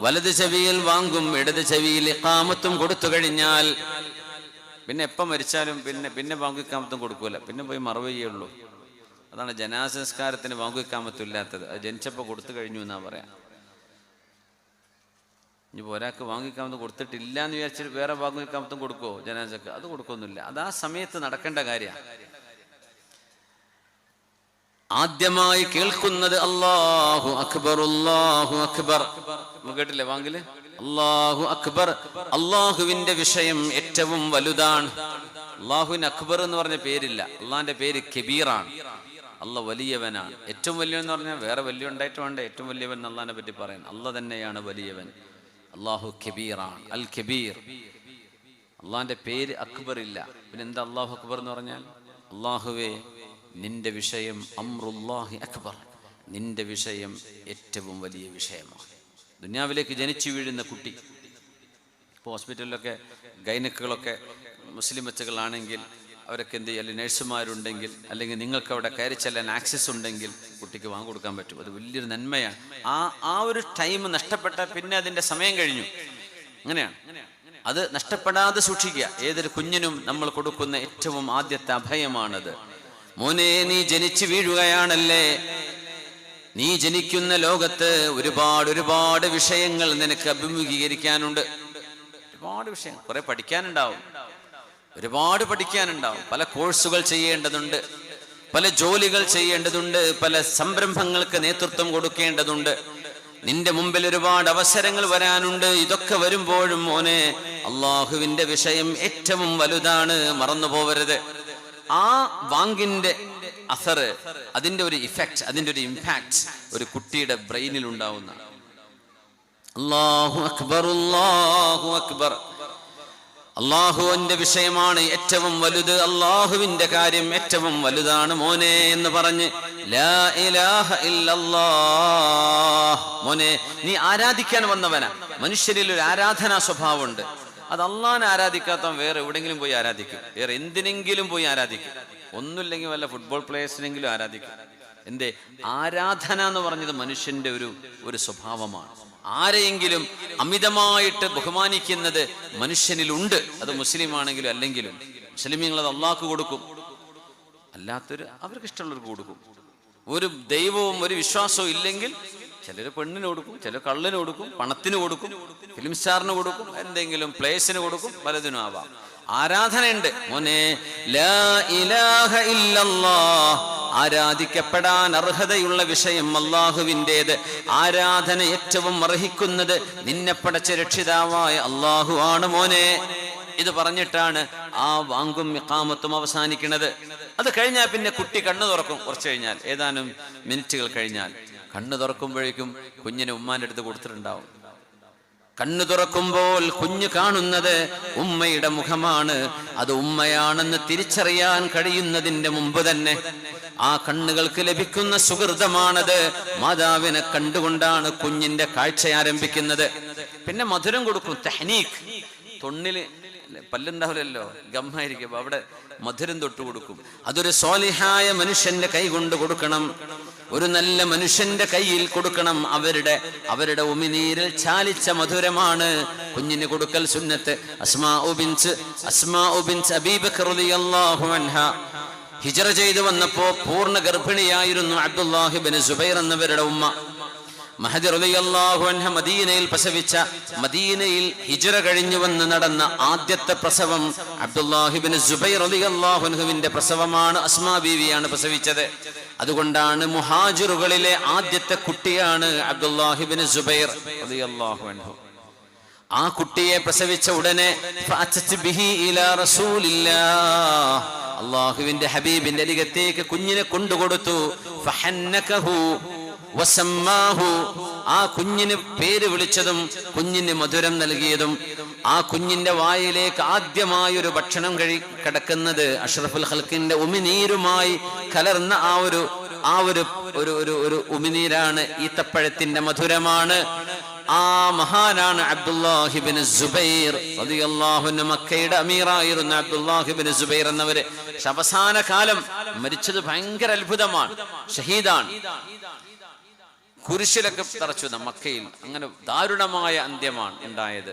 Speaker 1: വലത് ചെവിയിൽ വാങ്ങും, ഇടത് ചെവിയിൽ ഇഖാമത്തും കൊടുത്തു കഴിഞ്ഞാൽ പിന്നെ എപ്പം മരിച്ചാലും പിന്നെ വാങ്ങിക്കാമത്തും കൊടുക്കൂല, പിന്നെ പോയി മറവ് ചെയ്യുള്ളൂ. അതാണ് ജനാസംസ്കാരത്തിന് വാങ്ങിക്കാമത്തില്ലാത്തത്. അത് ജനിച്ചപ്പോൾ കൊടുത്തു കഴിഞ്ഞു എന്നാ പറയാം. ഇനിയിപ്പോൾ ഒരാൾക്ക് വാങ്ങിക്കാമത്തും കൊടുത്തിട്ടില്ല എന്ന് വിചാരിച്ചിട്ട് വേറെ വാങ്ങിക്കാമത്തും കൊടുക്കുമോ ജനാസക്ക്? അത് കൊടുക്കൊന്നുമില്ല. അത് ആ സമയത്ത് നടക്കേണ്ട കാര്യമാണ്. ആദ്യമായി കേൾക്കുന്നത് അല്ലാഹു അക്ബർ, അല്ലാഹു അക്ബർ. കേട്ടില്ലേ വാങ്ങില്? അല്ലാഹു അക്ബർ. അള്ളാഹുവിന്റെ വിഷയം ഏറ്റവും വലുതാണ്. അള്ളാഹുവിന് അക്ബർ എന്ന് പറഞ്ഞ പേരില്ല. അള്ളാഹിന്റെ പേര് കബീറാണ്. അള്ളാഹ് വലിയവനാണ്. ഏറ്റവും വലിയവൻ എന്ന് പറഞ്ഞാൽ വേറെ വലിയ ഉണ്ടായിട്ട് വേണ്ട ഏറ്റവും വലിയവൻ അള്ളാഹിനെ പറ്റി പറയുന്നത്. അള്ളാഹ് തന്നെയാണ് വലിയവൻ. അള്ളാഹു കബീറാണ്, അൽ കബീർ. അള്ളാഹിന്റെ പേര് അക്ബർ ഇല്ല. പിന്നെ എന്താ അള്ളാഹു അക്ബർ എന്ന് പറഞ്ഞാൽ? അള്ളാഹുവേ, നിന്റെ വിഷയം അംറുല്ലാഹി അക്ബർ, നിന്റെ വിഷയം ഏറ്റവും വലിയ വിഷയമാണ്. ദുനിയാവിലേക്ക് ജനിച്ചു വീഴുന്ന കുട്ടി, ഇപ്പോൾ ഹോസ്പിറ്റലിലൊക്കെ ഗൈനക്കുകളൊക്കെ മുസ്ലിം ബച്ചകളാണെങ്കിൽ അവരൊക്കെ എന്ത് ചെയ്യും? അല്ലെങ്കിൽ നഴ്സുമാരുണ്ടെങ്കിൽ, അല്ലെങ്കിൽ നിങ്ങൾക്ക് അവിടെ കയറി ചെല്ലാൻ ആക്സസ് ഉണ്ടെങ്കിൽ കുട്ടിക്ക് വാങ്ങിക്കൊടുക്കാൻ പറ്റും. അത് വലിയൊരു നന്മയാണ്. ആ ഒരു ടൈം നഷ്ടപ്പെട്ടാൽ പിന്നെ അതിൻ്റെ സമയം കഴിഞ്ഞു. അങ്ങനെയാണ്. അത് നഷ്ടപ്പെടാതെ സൂക്ഷിക്കുക. ഏതൊരു കുഞ്ഞിനും നമ്മൾ കൊടുക്കുന്ന ഏറ്റവും ആദ്യത്തെ അഭയമാണത്. മോനെ, നീ ജനിച്ചു വീഴുകയാണല്ലേ, നീ ജനിക്കുന്ന ലോകത്ത് ഒരുപാട് വിഷയങ്ങൾ നിനക്ക് അഭിമുഖീകരിക്കാനുണ്ട്. ഒരുപാട് വിഷയങ്ങൾ, കുറെ പഠിക്കാനുണ്ടാവും, ഒരുപാട് പഠിക്കാനുണ്ടാവും. പല കോഴ്സുകൾ ചെയ്യേണ്ടതുണ്ട്, പല ജോലികൾ ചെയ്യേണ്ടതുണ്ട്, പല സംരംഭങ്ങൾക്ക് നേതൃത്വം കൊടുക്കേണ്ടതുണ്ട്. നിന്റെ മുമ്പിൽ ഒരുപാട് അവസരങ്ങൾ വരാനുണ്ട്. ഇതൊക്കെ വരുമ്പോഴും മോനെ, അള്ളാഹുവിന്റെ വിഷയം ഏറ്റവും വലുതാണ്, മറന്നു പോവരുത്. ആ വാങ്ങിന്റെ അസർ, അതിന്റെ ഒരു ഇഫക്റ്റ്, അതിന്റെ ഒരു ഇമ്പാക്ട് ഒരു കുട്ടിയുടെ ബ്രെയിനിൽ ഉണ്ടാവുന്ന. അല്ലാഹു അക്ബർ, അല്ലാഹു അക്ബർ. അള്ളാഹുവിന്റെ വിഷയമാണ് ഏറ്റവും വലുത്, അള്ളാഹുവിന്റെ കാര്യം ഏറ്റവും വലുതാണ് മോനെ എന്ന് പറഞ്ഞ് ലാ ഇലാഹ ഇല്ലല്ലാഹ്. മോനെ, നീ ആരാധിക്കാൻ വന്നവനാ. മനുഷ്യരിൽ ഒരു ആരാധനാ സ്വഭാവമുണ്ട്. അത് അള്ളാഹിനെ ആരാധിക്കാത്തവൻ വേറെ എവിടെങ്കിലും പോയി ആരാധിക്കും, വേറെ എന്തിനെങ്കിലും പോയി ആരാധിക്കും. ഒന്നുമില്ലെങ്കിൽ വല്ല ഫുട്ബോൾ പ്ലേയേഴ്സിനെങ്കിലും ആരാധിക്കും. എന്തേ? ആരാധന എന്ന് പറഞ്ഞത് മനുഷ്യന്റെ ഒരു സ്വഭാവമാണ്. ആരെയെങ്കിലും അമിതമായിട്ട് ബഹുമാനിക്കുന്നത് മനുഷ്യനിലുണ്ട്. അത് മുസ്ലിം ആണെങ്കിലും അല്ലെങ്കിലും. മുസ്ലിമീങ്ങൾ അത് അള്ളാഹ്ക്ക് കൊടുക്കും, അല്ലാത്തൊരു അവർക്ക് ഇഷ്ടമുള്ളവർക്ക് കൊടുക്കും. ഒരു ദൈവവും ഒരു വിശ്വാസവും ഇല്ലെങ്കിൽ ചിലർ പെണ്ണിന് കൊടുക്കും, ചിലർ കള്ളിന് കൊടുക്കും, പണത്തിന് കൊടുക്കും, ഫിലിം സ്റ്റാറിന് കൊടുക്കും, എന്തെങ്കിലും പ്ലേസിന് കൊടുക്കും, പലതിനും ആവാം. ആരാധനയുണ്ട് മോനെ. ലാ ഇലാഹ ഇല്ലല്ലാഹ്. ആരാധിക്കപ്പെടാൻ അർഹതയുള്ള വിഷയം അള്ളാഹുവിൻ്റെത്. ആരാധന ഏറ്റവും അർഹിക്കുന്നത് നിന്നെ പടച്ച രക്ഷിതാവായ അള്ളാഹു ആണ് മോനെ. ഇത് പറഞ്ഞിട്ടാണ് ആ വാങ്കും ഇഖാമത്തും അവസാനിക്കുന്നത്. അത് കഴിഞ്ഞാൽ പിന്നെ കുട്ടി കണ്ണു തുറക്കും. കുറച്ച് കഴിഞ്ഞാൽ, ഏതാനും മിനിറ്റുകൾ കഴിഞ്ഞാൽ കണ്ണു തുറക്കുമ്പോഴേക്കും കുഞ്ഞിനെ ഉമ്മാന്റെ അടുത്ത് കൊടുത്തിട്ടുണ്ടാവും. കണ്ണു തുറക്കുമ്പോൾ കുഞ്ഞ് കാണുന്നത് ഉമ്മയുടെ മുഖമാണ്. അത് ഉമ്മയാണെന്ന് തിരിച്ചറിയാൻ കഴിയുന്നതിന്റെ മുമ്പ് തന്നെ ആ കണ്ണുകൾക്ക് ലഭിക്കുന്ന സുഹൃതമാണത്. മാതാവിനെ കണ്ടുകൊണ്ടാണ് കുഞ്ഞിന്റെ കാഴ്ച ആരംഭിക്കുന്നത്. പിന്നെ മധുരം കൊടുക്കും, തഹ്നീഖ്. തൊണ്ണില് പല്ലുണ്ടാവില്ലല്ലോ, ഗമ്മായിരിക്കും, അപ്പൊ അവിടെ മധുരം തൊട്ട് കൊടുക്കും. അതൊരു സ്വാലിഹായ മനുഷ്യന്റെ കൈ കൊണ്ട് കൊടുക്കണം, ഒരു നല്ല മനുഷ്യന്റെ കയ്യിൽ കൊടുക്കണം. അവരുടെ ഉമിനീരിൽ ചാലിച്ച മധുരമാണ് കുഞ്ഞിന് കൊടുക്കൽ സുന്നത്ത്. അസ്മാഉ ബിൻത് അബീ ബക്കർ റളിയല്ലാഹു അൻഹ ഹിജ്റ ചെയ്തു വന്നപ്പോ പൂർണ്ണ ഗർഭിണിയായിരുന്നു അബ്ദുല്ലാഹി ഇബ്നു സുബൈർ എന്നവരുടെ ഉമ്മ. മഹദി റളിയല്ലാഹു അൻഹ മദീനയിൽ പ്രസവിച്ച, മദീനയിൽ ഹിജ്റ കഴിഞ്ഞു വന്ന് നടന്ന ആദ്യത്തെ പ്രസവം അബ്ദുല്ലാഹി ഇബ്നു സുബൈർ റളിയല്ലാഹു അൻഹുവിന്റെ പ്രസവമാണ്. അസ്മാ ബീവിയാണ് പ്രസവിച്ചത്. അതുകൊണ്ടാണ് മുഹാജിറുകളിലെ ആദ്യത്തെ കുട്ടിയാണ് അബ്ദുല്ലാഹി ഇബ്നു സുബൈർ റളിയല്ലാഹു അൻഹു. ആ കുട്ടിയെ പ്രസവിച്ച ഉടനെ അല്ലാഹുവിന്റെ ഹബീബിന്റെ അരികത്തേക്ക് കുഞ്ഞിനെ കൊണ്ടുകൊടുത്തു. ആ കുഞ്ഞിന് പേര് വിളിച്ചതും കുഞ്ഞിന് മധുരം നൽകിയതും, ആ കുഞ്ഞിന്റെ വായിലേക്ക് ആദ്യമായൊരു ഭക്ഷണം കിടക്കുന്നത് അഷ്റഫുൽ ഖൽഖിന്റെ ഉമിനീരുമായി കലർന്ന ആ ഒരു ഉമിനീരാണ്, ഈത്തപ്പഴത്തിന്റെ മധുരമാണ്. ആ മഹാനാണ് അബ്ദുല്ലാഹി ഇബ്നു സുബൈർ റളിയല്ലാഹു അൻഹു. മക്കയുടെ അമീറായിരുന്ന അബ്ദുല്ലാഹി ഇബ്നു സുബൈർ എന്നവര് അവസാന കാലം മരിച്ചത് ഭയങ്കര അത്ഭുതമാണ്. ഷഹീദാണ്, കുരിശിലൊക്കെ തറച്ചു മക്കയിൽ. അങ്ങനെ ദാരുണമായ അന്ത്യമാണ് ഉണ്ടായത്.